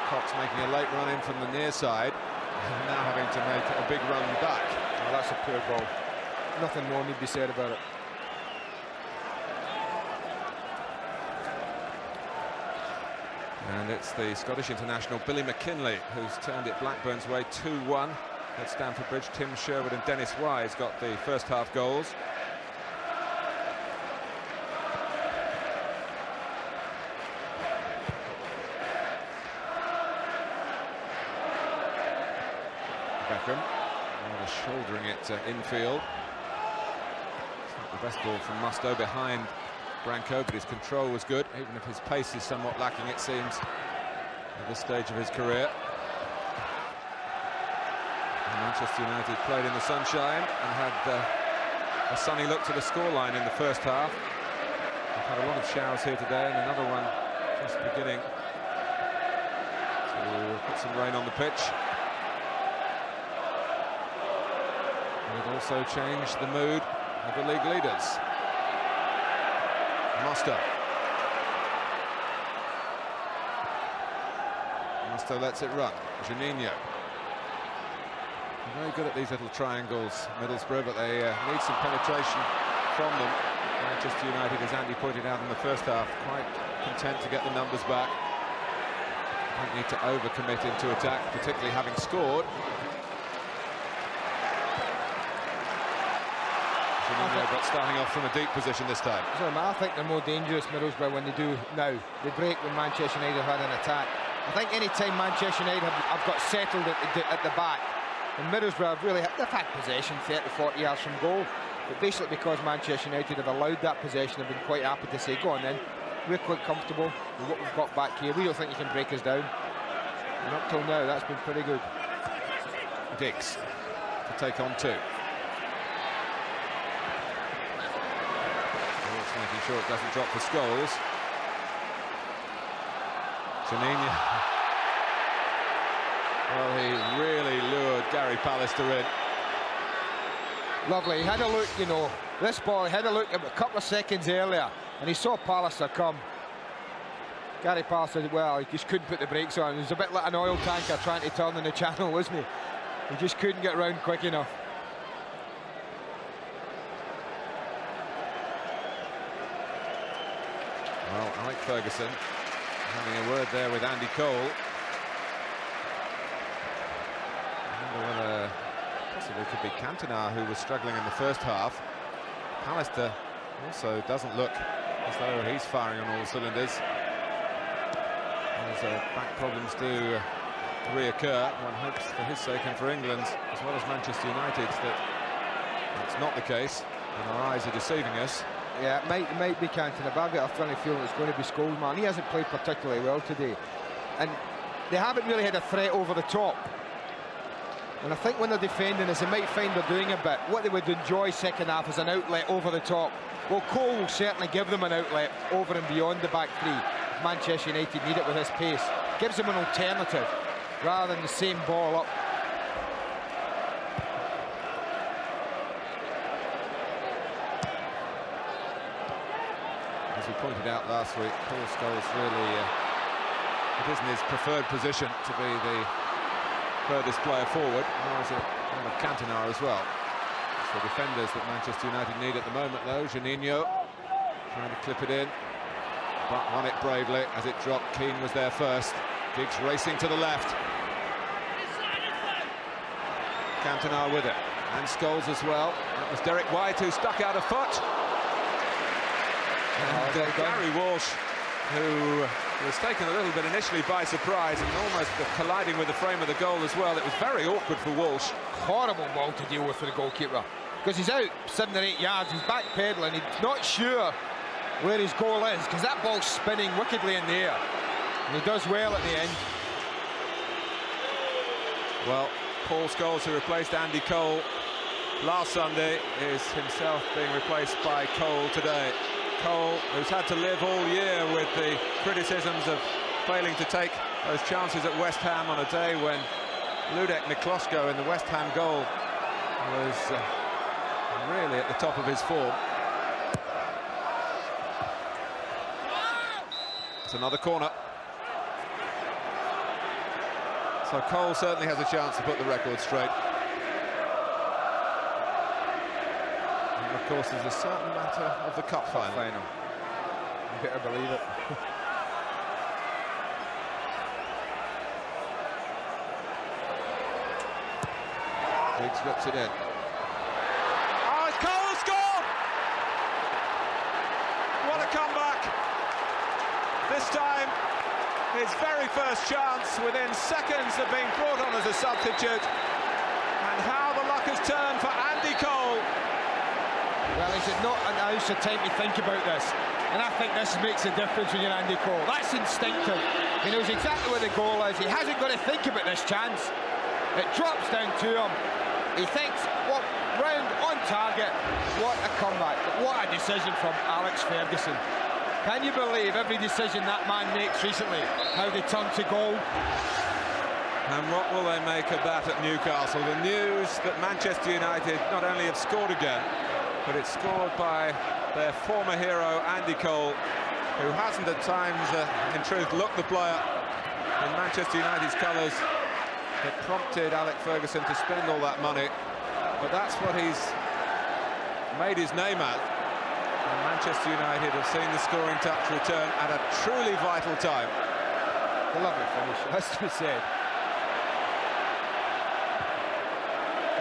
Cox making a late run in from the near side, and now having to make a big run back. Oh, that's a poor goal. Nothing more need to be said about it. And it's the Scottish international Billy McKinlay who's turned it Blackburn's way 2-1 at Stamford Bridge. Tim Sherwood and Dennis Wise got the first half goals. Beckham rather shouldering it infield. It's not the best ball from Mustoe behind Branco, but his control was good, even if his pace is somewhat lacking, it seems, at this stage of his career. And Manchester United played in the sunshine and had a sunny look to the scoreline in the first half. We've had a lot of showers here today, and another one just beginning to put some rain on the pitch. And it also changed the mood of the league leaders. Mustoe. Mustoe lets it run. Juninho. Very good at these little triangles, Middlesbrough, but they need some penetration from them. Manchester United, as Andy pointed out in the first half, quite content to get the numbers back. Don't need to overcommit into attack, particularly having scored. But starting off from a deep position this time. So, I think they're more dangerous, Middlesbrough, when they do now. They break when Manchester United have had an attack. I think any time Manchester United have got settled at the back, and Middlesbrough have really they've had possession 30-40 yards from goal, but basically because Manchester United have allowed that possession, they've been quite happy to say, go on then, we're quite comfortable with what we've got back here. We don't think you can break us down. And up till now, that's been pretty good. Diggs to take on two. Making sure it doesn't drop for Scholes. Juninho. Well, he really lured Gary Pallister in. Lovely. He had a look, you know, this ball, he had a look a couple of seconds earlier, and he saw Pallister come. Gary Pallister, well, he just couldn't put the brakes on. He was a bit like an oil tanker trying to turn in the channel, wasn't he? He just couldn't get round quick enough. Well, Alex Ferguson having a word there with Andy Cole. I wonder whether possibly it could be Cantona who was struggling in the first half. Pallister also doesn't look as though he's firing on all cylinders. As back problems do reoccur, one hopes for his sake and for England's as well as Manchester United's that that's not the case, and our eyes are deceiving us. Yeah, it might be Cantona, but I've got a funny feeling it's going to be Scholes, man. He hasn't played particularly well today. And they haven't really had a threat over the top. And I think when they're defending us, they might find they're doing a bit. What they would enjoy second half is an outlet over the top. Well, Cole will certainly give them an outlet over and beyond the back three. Manchester United need it with his pace. Gives them an alternative rather than the same ball up. As we pointed out last week, Paul Scholes really, it isn't his preferred position to be the furthest player forward, nor is it one of Cantona as well. It's the defenders that Manchester United need at the moment, though. Juninho trying to clip it in, but won it bravely as it dropped. Keane was there first. Giggs racing to the left. Cantona with it, and Scholes as well. That was Derek Whyte who stuck out a foot. And Gary Walsh, who was taken a little bit initially by surprise and almost colliding with the frame of the goal as well. It was very awkward for Walsh. Horrible ball to deal with for the goalkeeper, because he's out 7 or 8 yards, he's back pedaling, he's not sure where his goal is, because that ball's spinning wickedly in the air. And he does well at the end. Well, Paul Scholes, who replaced Andy Cole last Sunday, is himself being replaced by Cole today. Cole, who's had to live all year with the criticisms of failing to take those chances at West Ham on a day when Ludek Miklosko in the West Ham goal was really at the top of his form. It's another corner. So Cole certainly has a chance to put the record straight. And of course, there's a certain matter of the cup final. You better believe it. Giggs whips it in. Oh, Cole scored! What a comeback! This time, his very first chance within seconds of being brought on as a substitute. And how the luck has turned for Andy Cole. Well, is it not an ounce of time to think about this? And I think this makes a difference when you're Andy Cole. That's instinctive. He knows exactly where the goal is. He hasn't got to think about this chance. It drops down to him. He thinks, what, round on target. What a comeback. What a decision from Alex Ferguson. Can you believe every decision that man makes recently, how they turn to goal? And what will they make of that at Newcastle? The news that Manchester United not only have scored again, but it's scored by their former hero, Andy Cole, who hasn't at times, in truth, looked the player in Manchester United's colours that prompted Alex Ferguson to spend all that money. But that's what he's made his name at. And Manchester United have seen the scoring touch return at a truly vital time. A lovely finish, has to be said.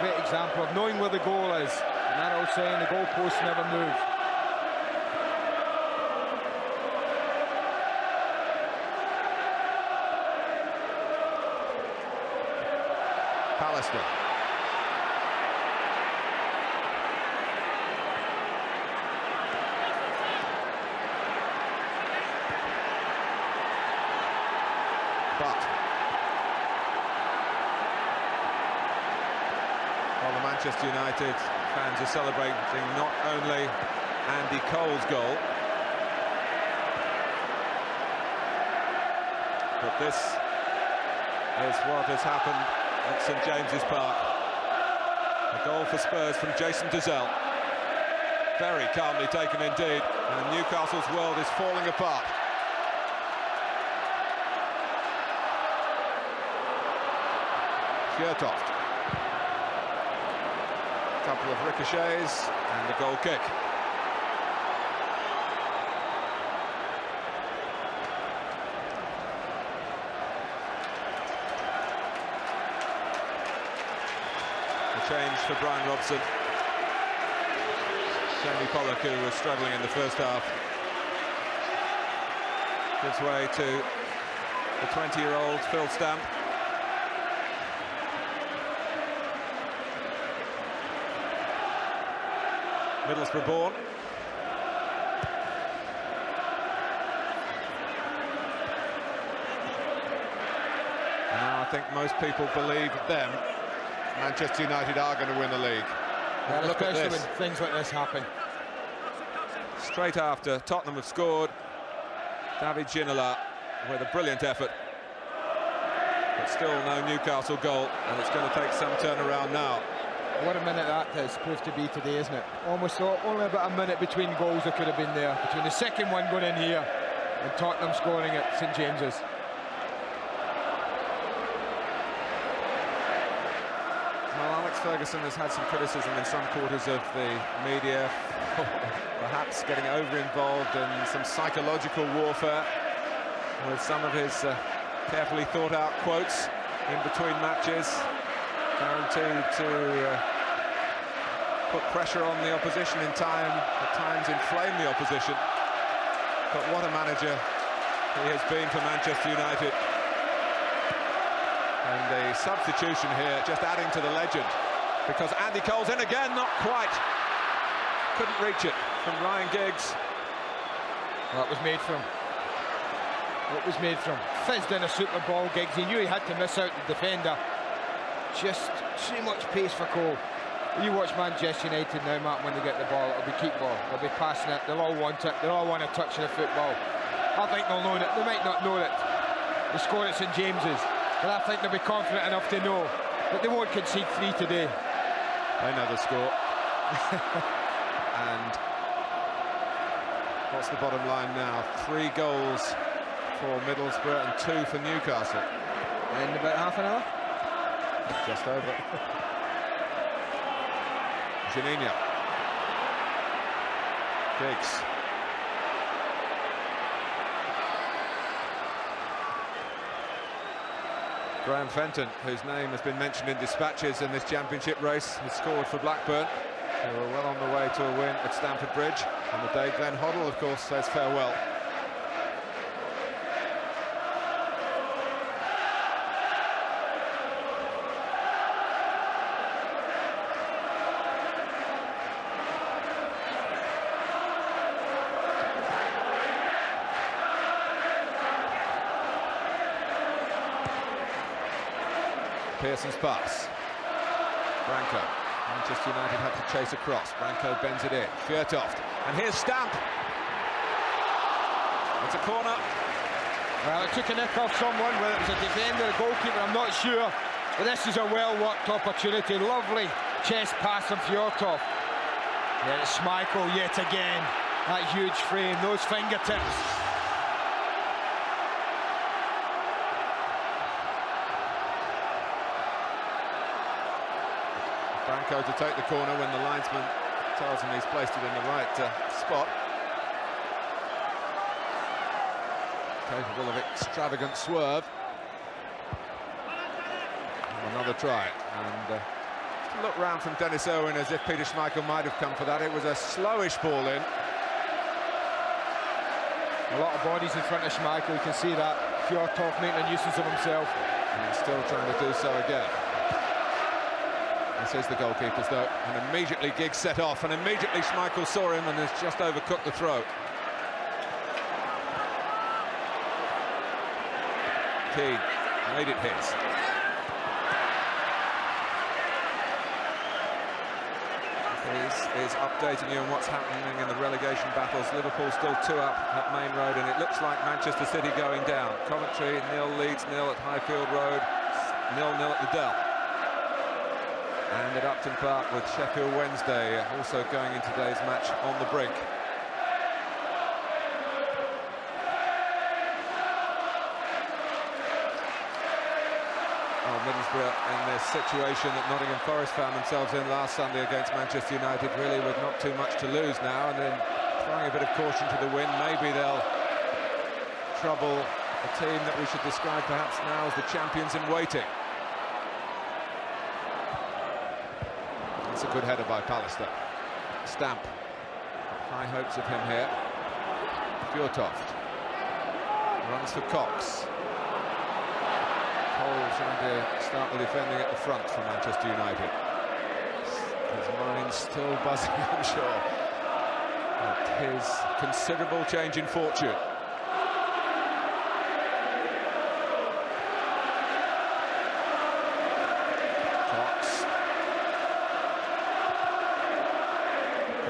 Great example of knowing where the goal is. And that old saying, the goalposts never move. Pallister. But while the Manchester United fans are celebrating not only Andy Cole's goal, but this is what has happened at St James's Park. A goal for Spurs from Jason Dezelle. Very calmly taken indeed, and Newcastle's world is falling apart. Fjørtoft. A couple of ricochets and the goal kick. A change for Brian Robson. Pollock, who was struggling in the first half, gives way to the 20-year-old Phil Stamp. Middlesbrough born. think most people believe them, Manchester United are going to win the league. Well, look at especially this. when things like this happen. Straight after Tottenham have scored, David Ginola with a brilliant effort. But still no Newcastle goal, and it's going to take some turnaround now. What a minute that has proved to be today, isn't it? Almost only about a minute between goals that could have been there. Between the second one going in here and Tottenham scoring at St James's. Well, Alex Ferguson has had some criticism in some quarters of the media, perhaps getting over-involved in some psychological warfare with some of his carefully thought-out quotes in between matches, guaranteed to put pressure on the opposition in time, at times inflame the opposition. But what a manager he has been for Manchester United. And the substitution here just adding to the legend, because Andy Cole's in again, not quite. Couldn't reach it from Ryan Giggs. Well, it was made from. It was made from. Fizzed in a super ball, Giggs. He knew he had to miss out the defender. Just too much pace for Cole. You watch Manchester United now, Matt, when they get the ball, it'll be keep ball. They'll be passing it. They'll all want it. They'll all want a touch of the football. I think they'll know it. They might not know it. They scored at St James's. But I think they'll be confident enough to know that they won't concede 3 today. They know the score. And what's the bottom line now? 3 goals for Middlesbrough and 2 for Newcastle. In about half an hour? Just over. Juninho. Giggs. Graham Fenton, whose name has been mentioned in dispatches in this championship race, has scored for Blackburn. They were well on the way to a win at Stamford Bridge on the day Glenn Hoddle, of course, says farewell. Pearson's pass. Branco. Manchester United had to chase across. Branco bends it in. Fjørtoft. And here's Stamp. It's a corner. Well, it took a nick off someone, whether it was a defender, a goalkeeper, I'm not sure. But this is a well-worked opportunity. Lovely chest pass from Fjørtoft. Yeah, it's Schmeichel yet again. That huge frame, those fingertips. Branco to take the corner when the linesman tells him he's placed it in the right spot. Capable of extravagant swerve. And another try. And just a look round from Dennis Irwin as if Peter Schmeichel might have come for that. It was a slowish ball in. A lot of bodies in front of Schmeichel, you can see that. Fjørtoft making a nuisance of himself. And he's still trying to do so again. This is the goalkeeper's though, and immediately Giggs set off, and immediately Schmeichel saw him and has just overcooked the throw. Keane made it his. This is updating you on what's happening in the relegation battles. Liverpool still 2 up at Main Road, and it looks like Manchester City going down. Coventry 0, Leeds 0 at Highfield Road, 0-0 at the Dell. And at Upton Park with Sheffield Wednesday also going into today's match on the brink. Middlesbrough in this situation that Nottingham Forest found themselves in last Sunday against Manchester United, really with not too much to lose now, and then throwing a bit of caution to the wind. Maybe they'll trouble a team that we should describe perhaps now as the champions in waiting. That's a good header by Pallister. Stamp. High hopes of him here. Fjørtoft runs for Cox. Cole trying to start the defending at the front for Manchester United. His mind's still buzzing, I'm sure, at his considerable change in fortune.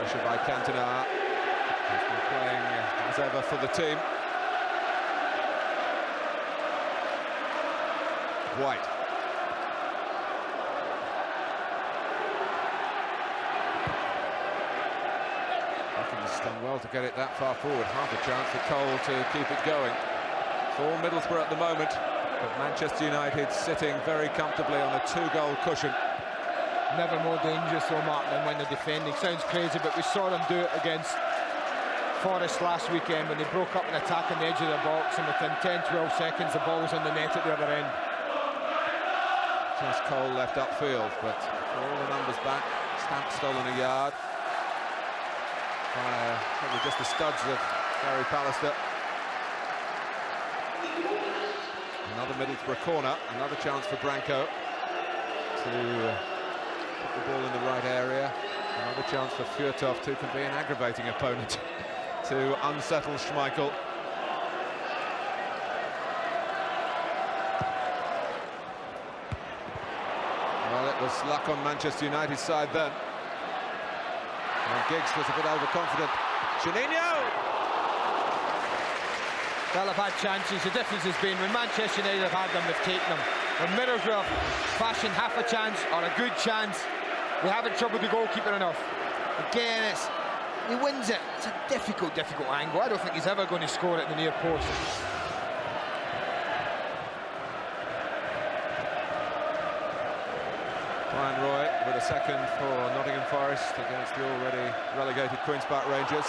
Pressure by Cantona. He's been playing as ever for the team. Whyte. Beckham's done well to get it that far forward. Half a chance for Cole to keep it going. It's all Middlesbrough at the moment, but Manchester United sitting very comfortably on a 2-goal cushion. Never more dangerous, though, Martin, than when they're defending. Sounds crazy, but we saw them do it against Forest last weekend when they broke up an attack on the edge of the box, and within 10-12 seconds the ball was on the net at the other end. Just Cole left upfield, but for all the numbers back, Stamp stolen a yard. Probably just the studs of Gary Pallister. Another Middlesbrough corner, another chance for Branco to put the ball in the right area. Another chance for Fjørtoft, who can be an aggravating opponent to unsettle Schmeichel. Well, it was luck on Manchester United's side then. And Giggs was a bit overconfident. Juninho! Well, they've had chances. The difference has been when Manchester United have had them, they've taken them. When Middlesbrough fashion half a chance or a good chance, they haven't troubled the goalkeeper enough. Again, he wins it. It's a difficult angle. I don't think he's ever going to score it in the near post. Brian Roy with a second for Nottingham Forest against the already relegated Queen's Park Rangers.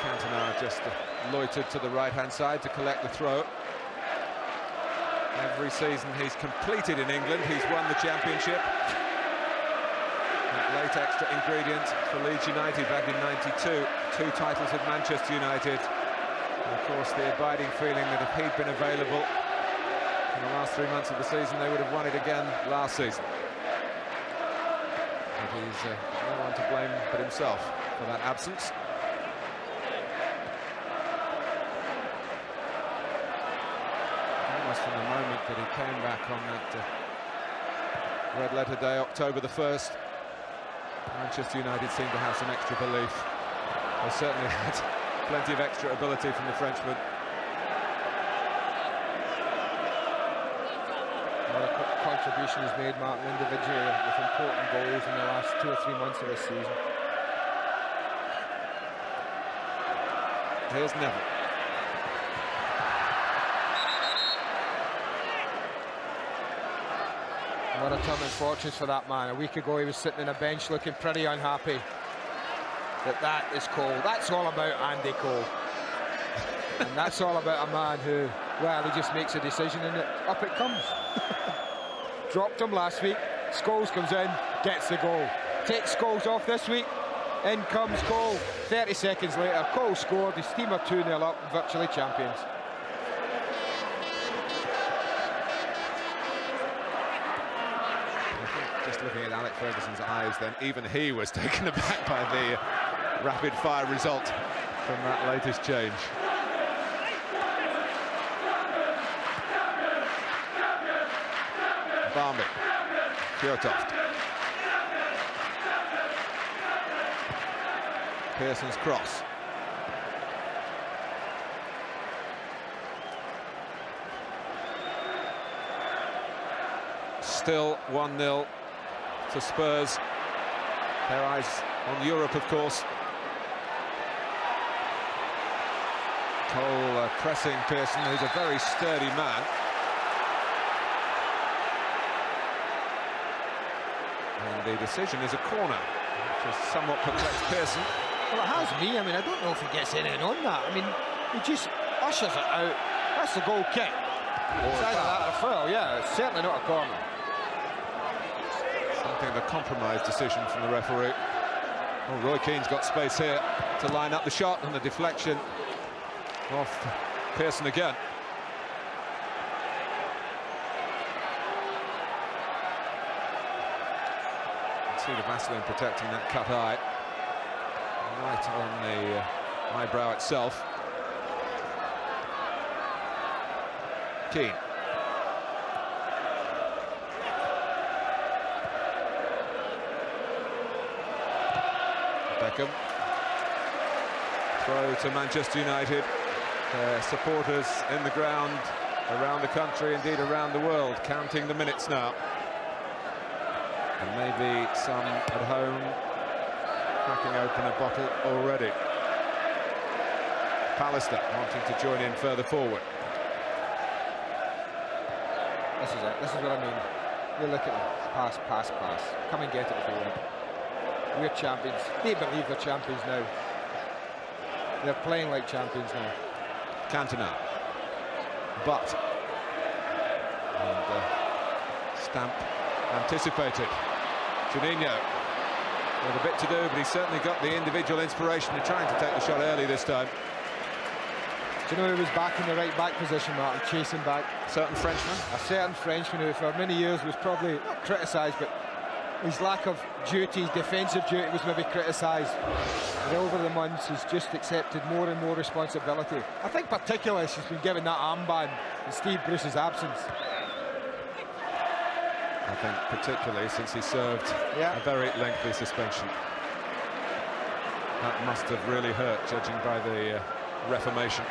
Cantona just loitered to the right-hand side to collect the throw. Every season he's completed in England, he's won the championship. That late extra ingredient for Leeds United back in '92. 2 titles with Manchester United. And of course, the abiding feeling that if he'd been available in the last 3 months of the season, they would have won it again last season. But he's no one to blame but himself for that absence. From the moment that he came back on that red letter day, October the 1st, Manchester United seemed to have some extra belief. They certainly had plenty of extra ability from the Frenchman. What a contribution he's made, Martin, individually with important goals in the last 2 or 3 months of this season. Here's Neville. What a turn in fortunes for that man. A week ago he was sitting on a bench looking pretty unhappy. That is Cole. That's all about Andy Cole. And that's all about a man who, well, he just makes a decision and up it comes. Dropped him last week. Scholes comes in, gets the goal. Takes Scholes off this week. In comes Cole. 30 seconds later, Cole scored. His team are 2-0 up, virtually champions. Just looking at Alex Ferguson's eyes, then even he was taken aback by the rapid-fire result from that latest change. Barmby, Fjørtoft. Pearson's cross. Still 1-0 to Spurs. Their eyes on Europe, of course. Cole pressing Pearson, who's a very sturdy man. And the decision is a corner, which has somewhat perplexed Pearson. Well, it has me. I mean, I don't know if he gets anything on that. I mean, he just ushers it out. That's the goal kick. It's either that or a foul, yeah. It's certainly not a corner. Something of a compromise decision from the referee. Oh, Roy Keane's got space here to line up the shot, and the deflection off Pearson again. You can see the Vaseline protecting that cut eye. Right on the eyebrow itself. Keane. Beckham. Throw to Manchester United. Supporters in the ground around the country, indeed around the world, counting the minutes now. And maybe some at home cracking open a bottle already. Pallister wanting to join in further forward. This is it. This is what I mean. You look at them. Pass, pass, pass. Come and get it if you want. We're champions. They believe they're champions now. They're playing like champions now. Cantona. But. And stamp anticipated. Juninho. With a bit to do, but he's certainly got the individual inspiration of trying to take the shot early this time. Do you know who was back in the right back position, Martin, chasing back? Certain Frenchman? A certain Frenchman who for many years was probably not criticised, but his lack of duty, defensive duty, was maybe criticised. And over the months, he's just accepted more and more responsibility. I think particularly she's been given that armband in Steve Bruce's absence. I think particularly since he served a very lengthy suspension. That must have really hurt, judging by the reformation.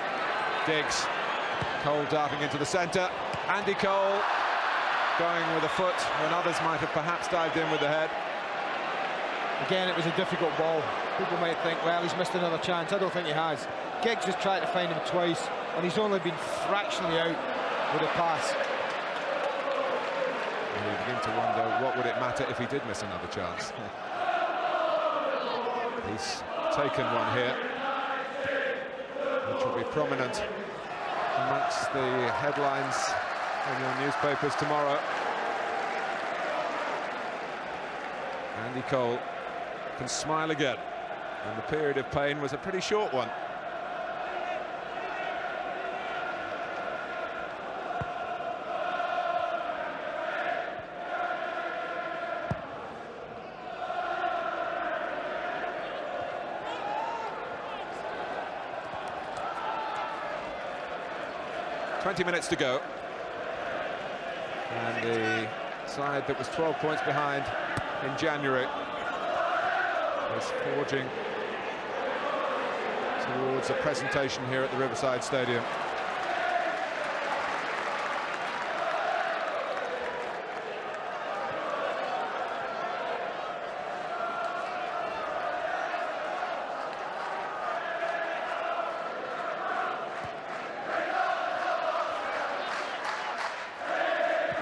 Diggs, Cole darting into the centre. Andy Cole going with a foot when others might have perhaps dived in with the head. Again, it was a difficult ball. People might think, well, he's missed another chance. I don't think he has. Giggs has tried to find him twice, and he's only been fractionally out with a pass. And you begin to wonder, what would it matter if he did miss another chance? He's taken one here, which will be prominent amongst the headlines in your newspapers tomorrow. Andy Cole can smile again, and the period of pain was a pretty short one. .20 minutes to go, and the side that was 12 points behind in January is forging towards a presentation here at the Riverside Stadium.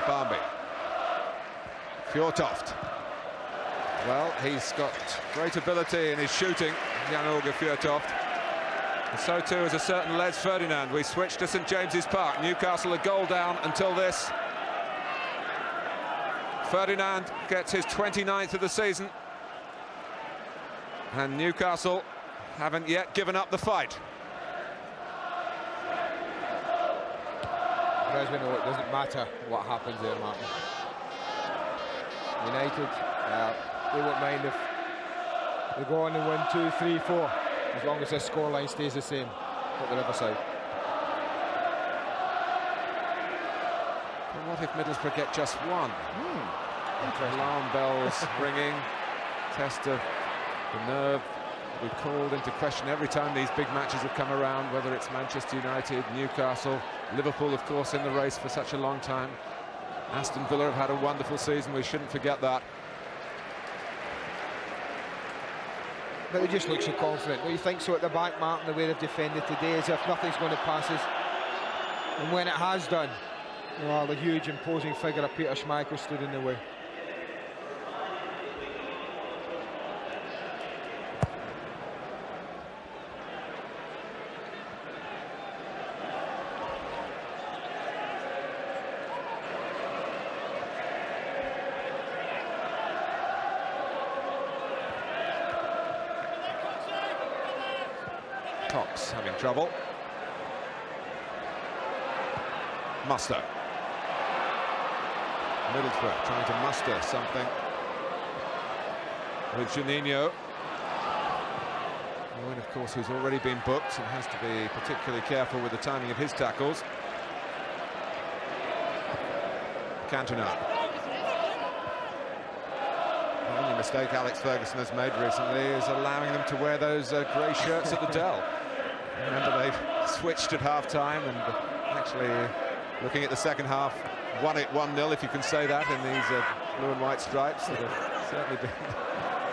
Barmby. Fjørtoft. Well, he's got great ability in his shooting, Jan-Åge Fjørtoft. And so too is a certain Les Ferdinand. We switched to St James's Park. Newcastle a goal down until this. Ferdinand gets his 29th of the season. And Newcastle haven't yet given up the fight. As we know, it doesn't matter what happens there, Martin. United, they won't mind if they go on and win 2, 3, 4, as long as this scoreline stays the same at the Riverside. But what if Middlesbrough get just one? Alarm bells ringing, test of the nerve. We've called into question every time these big matches have come around, whether it's Manchester United, Newcastle, Liverpool, of course, in the race for such a long time. Aston Villa have had a wonderful season, we shouldn't forget that. But they just look so confident. Don't you think so at the back, Martin, the way they've defended today, as if nothing's going to pass us? And when it has done, well, the huge imposing figure of Peter Schmeichel stood in the way. Cox having trouble. Mustoe. Middlesbrough trying to muster something with Juninho. Irwin, of course, who's already been booked and has to be particularly careful with the timing of his tackles. Cantona. The only mistake Alex Ferguson has made recently is allowing them to wear those grey shirts at the Dell. Remember, they switched at half-time and actually, looking at the second half, won it 1-0, if you can say that, in these blue and white stripes that have certainly been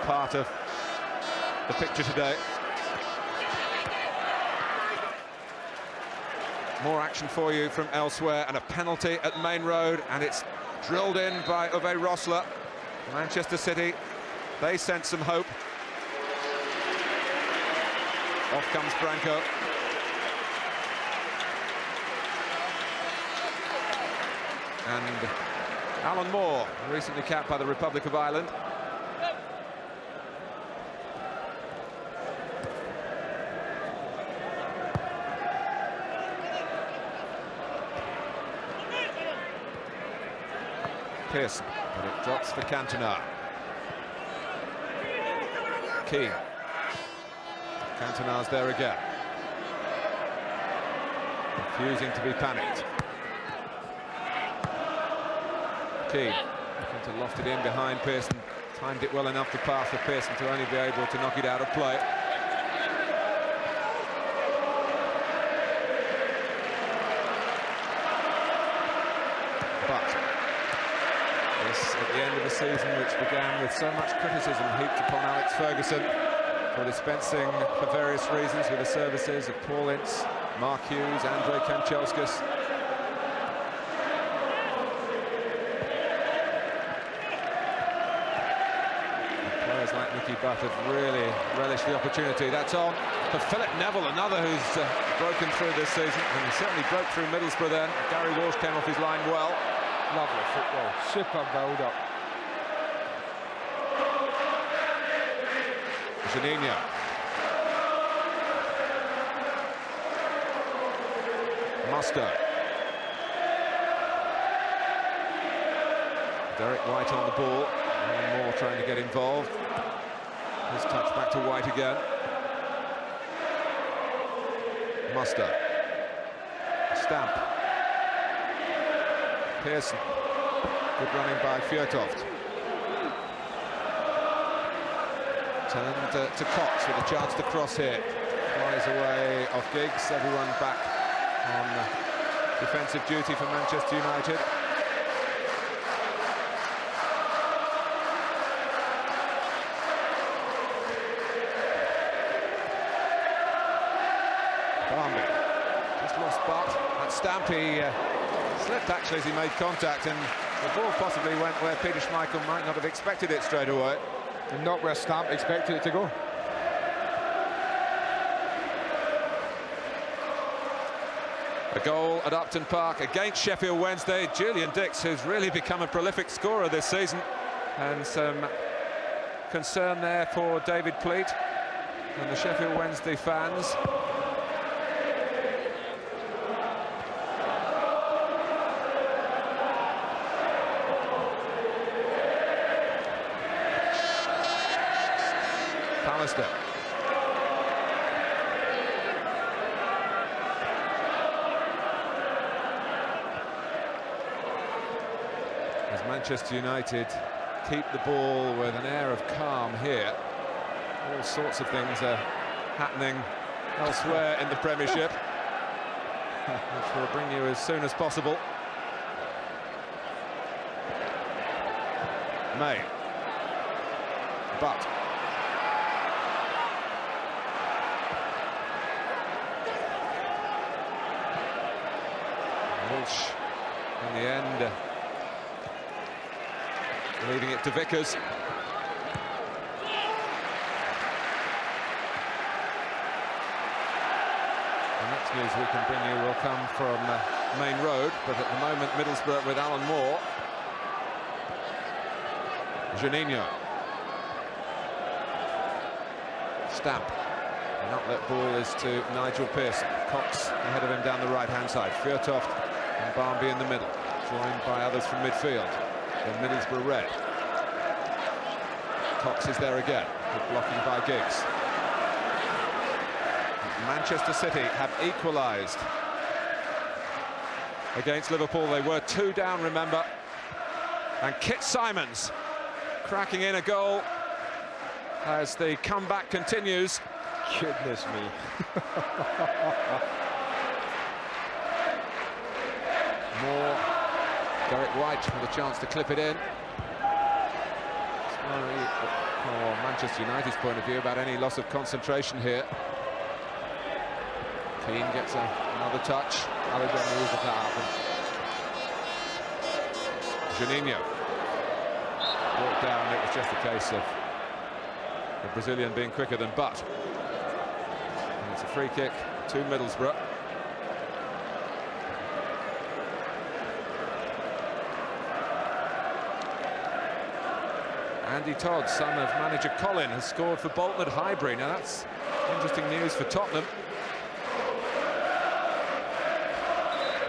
part of the picture today. More action for you from elsewhere, and a penalty at Main Road, and it's drilled in by Uwe Rosler. Manchester City, they sent some hope. Off comes Branco. And Alan Moore, recently capped by the Republic of Ireland. Pearson, but it drops for Cantona. Keane. Cantona's there again. Refusing to be panicked. Keane looking to loft it in behind Pearson. Timed it well enough to pass for Pearson to only be able to knock it out of play. But this at the end of a season which began with so much criticism heaped upon Alex Ferguson for dispensing, for various reasons, with the services of Paul Ince, Mark Hughes, Andrei Kanchelskis. Players like Nicky Butt have really relished the opportunity. That's on for Philip Neville, another who's broken through this season, and he certainly broke through Middlesbrough then. Gary Walsh came off his line well. Lovely football, super build-up. Juninho. Mustoe. Derek Whyte on the ball. And Moore trying to get involved. His touch back to Whyte again. Mustoe. Stamp. Pearson. Good running by Fjørtoft. Turned to Cox with a chance to cross here. Flies away off Giggs. Everyone back on defensive duty for Manchester United. Barmby just lost Butt. That Stamp, he slipped actually as he made contact, and the ball possibly went where Peter Schmeichel might not have expected it straight away. And not where Stamp expected it to go. A goal at Upton Park against Sheffield Wednesday. Julian Dix, who's really become a prolific scorer this season, and some concern there for David Pleat and the Sheffield Wednesday fans. Pallister. As Manchester United keep the ball with an air of calm here, all sorts of things are happening elsewhere in the Premiership, which we'll bring you as soon as possible. May. But Walsh in the end leaving it to Vickers. The next news we can bring you will come from Main Road, but at the moment Middlesbrough with Alan Moore. Juninho. Stamp. The outlet ball is to Nigel Pearson. Cox ahead of him down the right-hand side. Fjørtoft and Barmby in the middle, joined by others from midfield. The Middlesbrough red. Cox is there again. Good blocking by Giggs. Manchester City have equalised against Liverpool. They were 2 down, remember. And Kit Symons cracking in a goal as the comeback continues. Goodness me. More Derek Whyte with a chance to clip it in. From Manchester United's point of view about any loss of concentration here. Keane gets another touch. I would get moved if that happened. Juninho brought down. It was just a case of the Brazilian being quicker than Butt. And it's a free kick to Middlesbrough. Andy Todd, son of manager Colin, has scored for Bolton at Highbury. Now that's interesting news for Tottenham.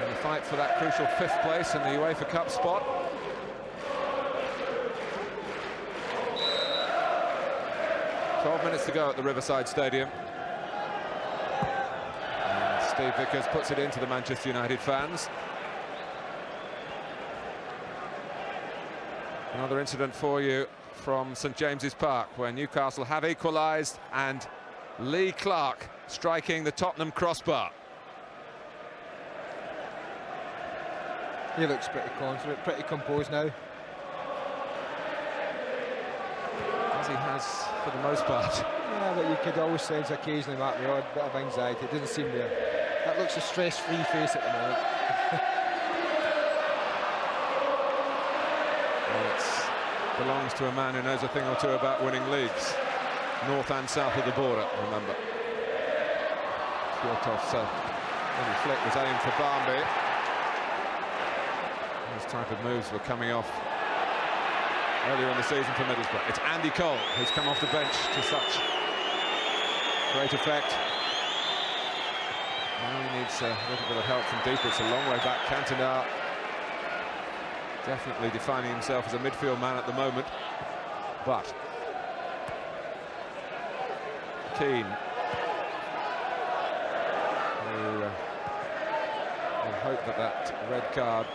In the fight for that crucial 5th place in the UEFA Cup spot. "12 minutes to go at the Riverside Stadium. And Steve Vickers puts it into the Manchester United fans. Another incident for you from St James's Park, where Newcastle have equalised, and Lee Clark striking the Tottenham crossbar. He looks pretty confident, pretty composed now. As he has for the most part. Yeah, but you could always sense occasionally, Mark, the odd bit of anxiety. It doesn't seem there. That looks a stress-free face at the moment. Belongs to a man who knows a thing or two about winning leagues, north and south of the border, remember. Fjørtoft's flick was aimed for Barmby. Those type of moves were coming off earlier in the season for Middlesbrough. It's Andy Cole who's come off the bench to such great effect. Now he needs a little bit of help from deeper. It's a long way back. Cantona definitely defining himself as a midfield man at the moment, but Keane, who will hope that red card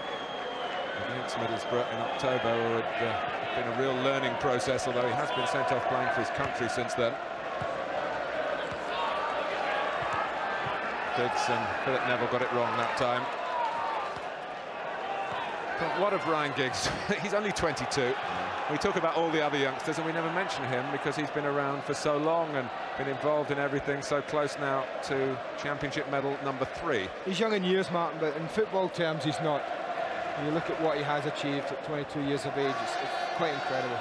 against Middlesbrough in October would have been a real learning process, although he has been sent off playing for his country since then. Diggs and Philip Neville got it wrong that time. But what of Ryan Giggs? He's only 22. We talk about all the other youngsters and we never mention him because he's been around for so long and been involved in everything, so close now to championship medal number 3. He's young in years, Martin, but in football terms he's not. When you look at what he has achieved at 22 years of age, it's quite incredible.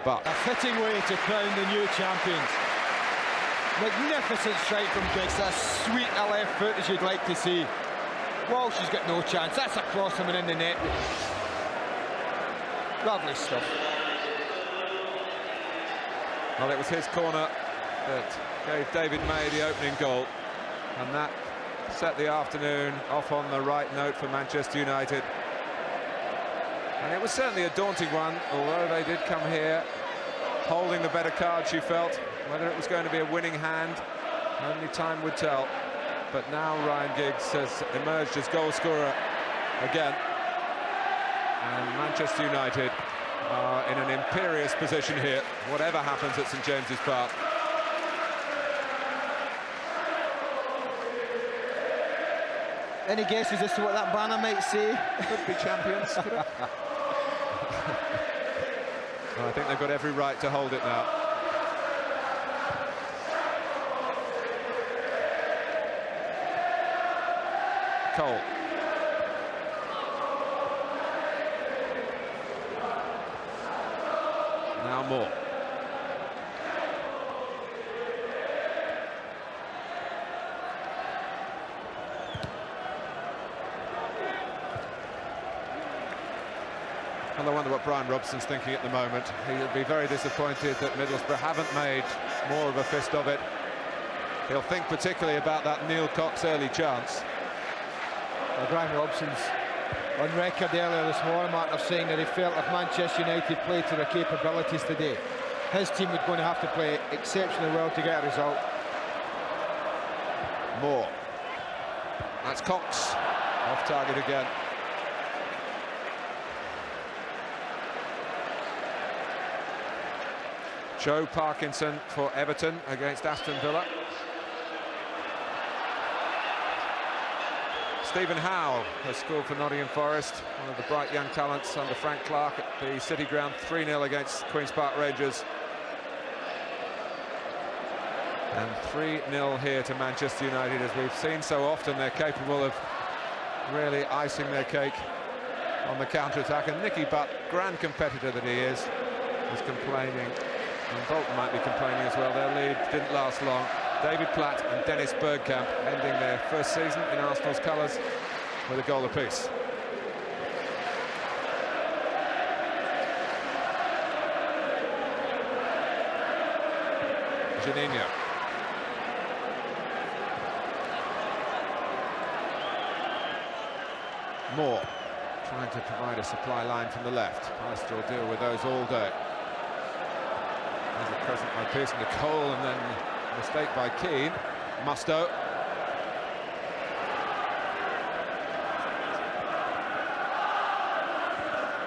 But a fitting way to crown the new champions. Magnificent strike from Giggs. As sweet a left foot as you'd like to see. Walsh has got no chance. That's a cross coming in the net. Lovely stuff. Well, it was his corner that gave David May the opening goal, and that set the afternoon off on the right note for Manchester United. And it was certainly a daunting one, although they did come here holding the better cards, you felt. Whether it was going to be a winning hand, only time would tell. But now Ryan Giggs has emerged as goal scorer again. And Manchester United are in an imperious position here, whatever happens at St James's Park. Any guesses as to what that banner might say? Could be champions, could it? Well, I think they've got every right to hold it now. Cole. Now Moore. And I wonder what Brian Robson's thinking at the moment. He'll be very disappointed that Middlesbrough haven't made more of a fist of it. he'll think particularly about that Neil Cox early chance. Brian Robson's on record earlier this morning, Martin, of saying that he felt if Manchester United played to their capabilities today, his team was going to have to play exceptionally well to get a result. Moore. That's Cox. Off target again. Joe Parkinson for Everton against Aston Villa. Stephen Howe has scored for Nottingham Forest, one of the bright young talents under Frank Clark at the City Ground, 3-0 against Queen's Park Rangers. And 3-0 here to Manchester United. As we've seen so often, they're capable of really icing their cake on the counter-attack. And Nicky Butt, grand competitor that he is complaining. And Bolton might be complaining as well. Their lead didn't last long. David Platt and Dennis Bergkamp ending their first season in Arsenal's colours with a goal apiece. Juninho. Moore trying to provide a supply line from the left. Pallister will deal with those all day. There's a present by Pearson to Cole, and then a mistake by Keane. Mustoe.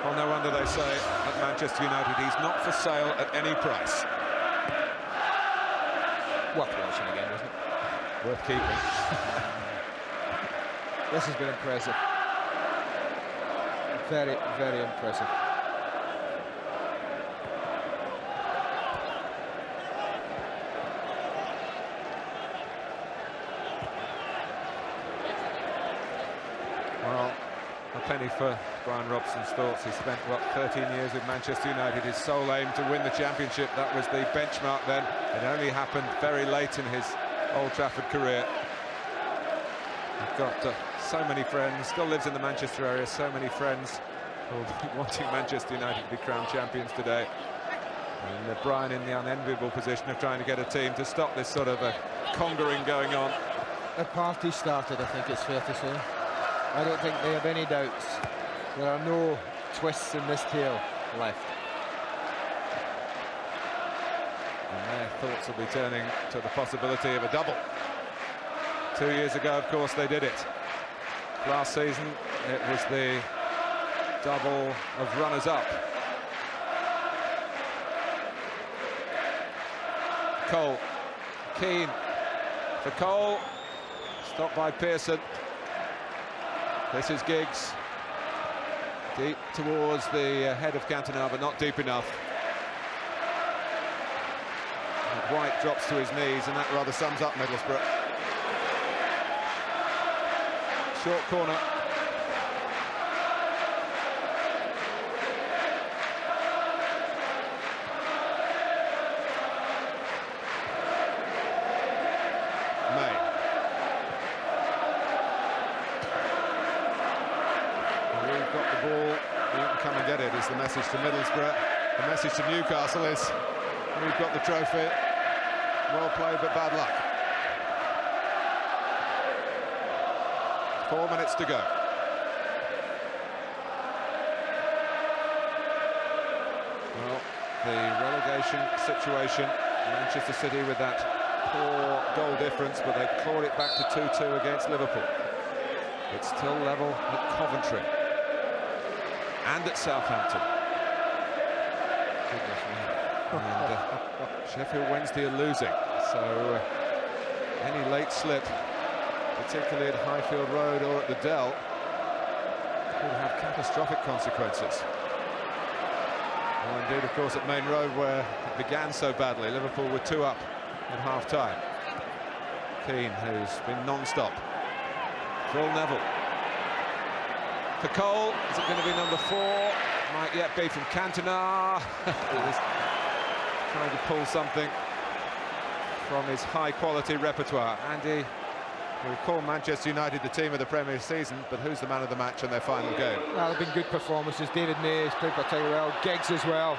Well, no wonder they say at Manchester United he's not for sale at any price. Worth watching again, isn't it? Worth keeping. This has been impressive. Very, very impressive. Well, a penny for Brian Robson's thoughts. He spent, what, 13 years with Manchester United. His sole aim to win the championship. That was the benchmark then. It only happened very late in his Old Trafford career. He's got so many friends, still lives in the Manchester area, so many friends who will be wanting Manchester United to be crowned champions today. And Brian in the unenviable position of trying to get a team to stop this sort of conquering going on. The party started, I think it's fair to say. I don't think they have any doubts. There are no twists in this tale left. And their thoughts will be turning to the possibility of a double. 2 years ago, of course, they did it. Last season, it was the double of runners-up. Cole. Keane for Cole. Stopped by Pearson. This is Giggs. Deep towards the head of Cantona, but not deep enough. And Whyte drops to his knees, and that rather sums up Middlesbrough. Short corner. May. We've got the ball. You can come and get it is the message to Middlesbrough. The message to Newcastle is we've got the trophy. Well played, but bad luck. 4 minutes to go. Well, the relegation situation, Manchester City with that poor goal difference, but they've clawed it back to 2-2 against Liverpool. It's still level at Coventry and at Southampton. Goodness me. And Sheffield Wednesday are losing, so any late slip, particularly at Highfield Road or at the Dell, could have catastrophic consequences. Well, indeed, of course, at Main Road, where it began so badly. Liverpool were 2 up at half-time. Keane, who's been non-stop. Phil Neville. For Cole, is it going to be number 4? Might yet be from Cantona. He's trying to pull something from his high-quality repertoire. Andy, we call Manchester United the team of the Premier season, but who's the man of the match in their final game? Well, they've been good performances. David May has played particularly well. Giggs as well.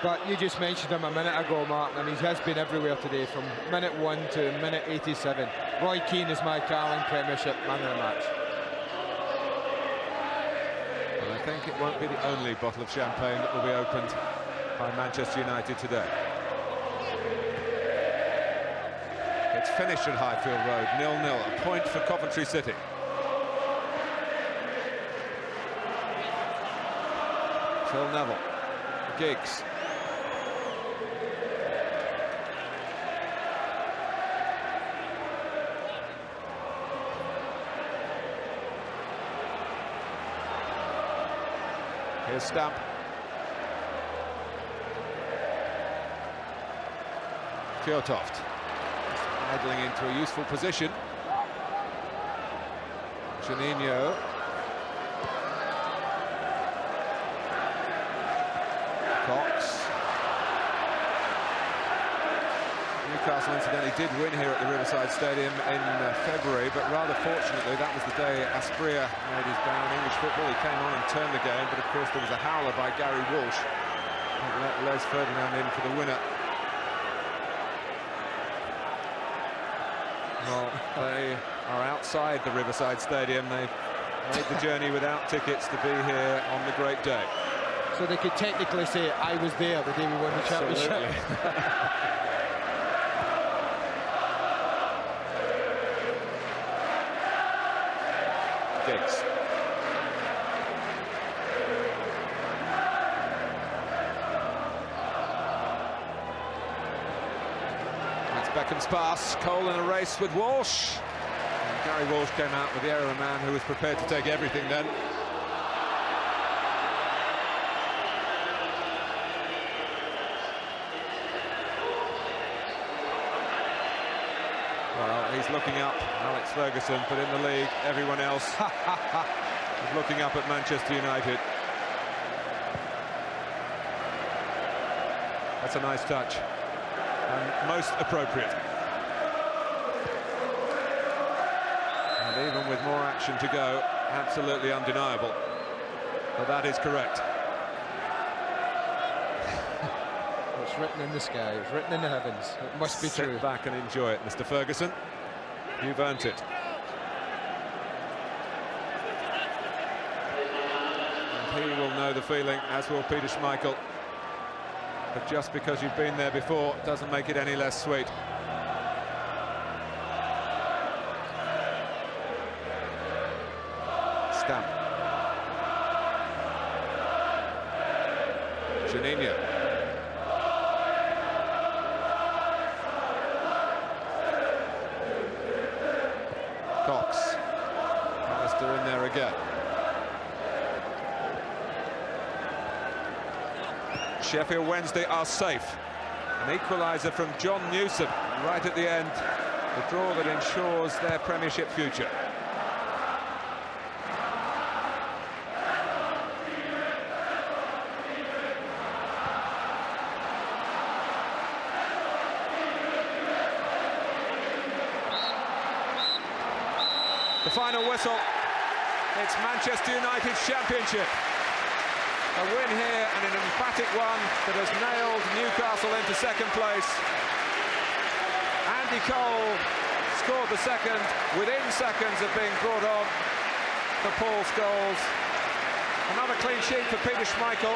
But you just mentioned him a minute ago, Martin, and he has been everywhere today from minute 1 to minute 87. Roy Keane is my Carling Premiership man of the match. Well, I think it won't be the only bottle of champagne that will be opened by Manchester United today. It's finished at Highfield Road, 0-0, a point for Coventry City. Phil Neville, Giggs. Here's Stamp. Fjørtoft idling into a useful position. Juninho. Cox. Newcastle incidentally did win here at the Riverside Stadium in February, but rather fortunately that was the day Asprilla made his bow in English football. He came on and turned the game, but of course there was a howler by Gary Walsh and let Les Ferdinand in for the winner. Well, they are outside the Riverside Stadium. They've made the journey without tickets to be here on the great day. So they could technically say, I was there the day we won the championship. Giggs. That's Beckham's pass. Cole in a race with Walsh. And Gary Walsh came out with the air of a man who was prepared to take everything then. Well, he's looking up, Alex Ferguson, but in the league, everyone else is looking up at Manchester United. That's a nice touch, and most appropriate. And even with more action to go, absolutely undeniable. But that is correct. It's written in the sky, it's written in the heavens. It must be true. Sit back and enjoy it, Mr. Ferguson. You've earned it. And he will know the feeling, as will Peter Schmeichel. But just because you've been there before doesn't make it any less sweet. Stamp. Juninho. Cox. Pallister in there again. Sheffield Wednesday are safe. An equaliser from John Newsom right at the end. The draw that ensures their Premiership future. The final whistle. It's Manchester United's championship. A win here and an emphatic one that has nailed Newcastle into second place. Andy Cole scored the second within seconds of being brought on for Paul Scholes. Another clean sheet for Peter Schmeichel.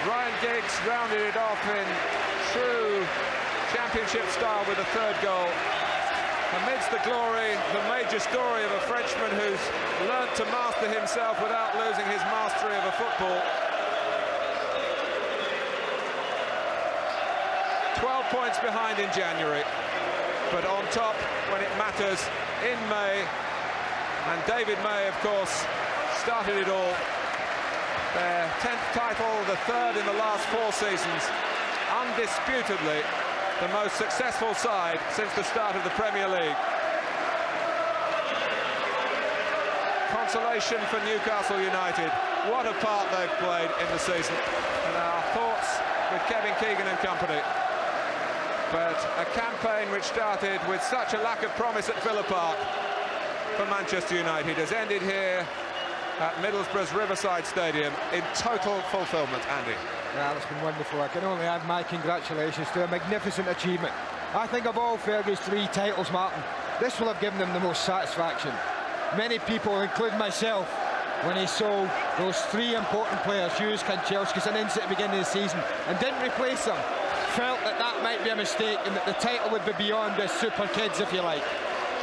Ryan Giggs rounded it off in true championship style with a third goal. Amidst the glory, the major story of a Frenchman who's learnt to master himself without losing his mastery of a football. 12 points behind in January, but on top when it matters in May. And David May, of course, started it all. Their 10th title, the third in the last 4 seasons. Undisputedly the most successful side since the start of the Premier League. Consolation for Newcastle United. What a part they've played in the season. And our thoughts with Kevin Keegan and company. But a campaign which started with such a lack of promise at Villa Park for Manchester United has ended here at Middlesbrough's Riverside Stadium in total fulfilment, Andy. Well, it's been wonderful. I can only add my congratulations to a magnificent achievement. I think of all Fergie's 3 titles, Martin, this will have given him the most satisfaction. Many people, including myself, when he sold those 3 important players, Hughes, Kanchelskis and Ince at the beginning of the season, and didn't replace them, felt that that might be a mistake and that the title would be beyond the super kids, if you like.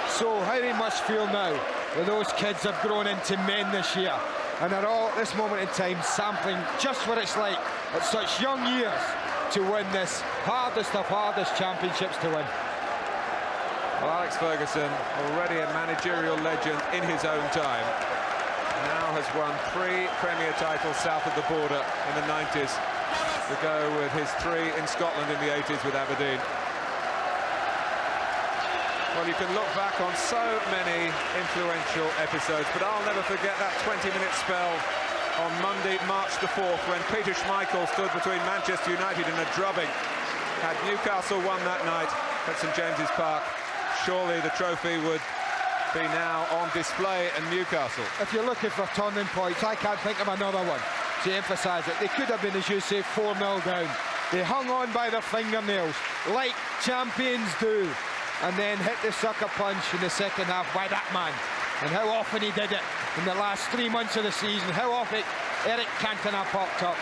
So how he must feel now that those kids have grown into men this year and are all at this moment in time sampling just what it's like at such young years to win this hardest of hardest championships to win. Well, Alex Ferguson, already a managerial legend in his own time, now has won 3 Premier titles south of the border in the 90s, to go with his 3 in Scotland in the 80s with Aberdeen. Well, you can look back on so many influential episodes, but I'll never forget that 20-minute spell on Monday, March the 4th, when Peter Schmeichel stood between Manchester United and a drubbing. Had Newcastle won that night at St James's Park, surely the trophy would be now on display in Newcastle. If you're looking for turning points, I can't think of another one to emphasise it. They could have been, as you say, 4-0 down. They hung on by their fingernails, like champions do, and then hit the sucker punch in the second half by that man. And how often he did it in the last 3 months of the season, how often Eric Cantona popped up.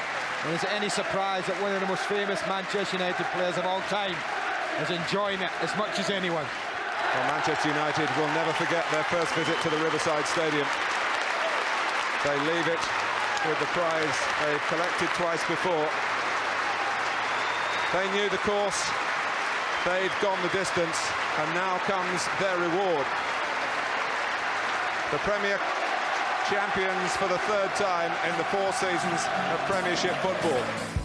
And is it any surprise that one of the most famous Manchester United players of all time is enjoying it as much as anyone? Well, Manchester United will never forget their first visit to the Riverside Stadium. They leave it with the prize they've collected twice before. They knew the course, they've gone the distance, and now comes their reward. The Premier champions for the 3rd time in the 4 seasons of Premiership football.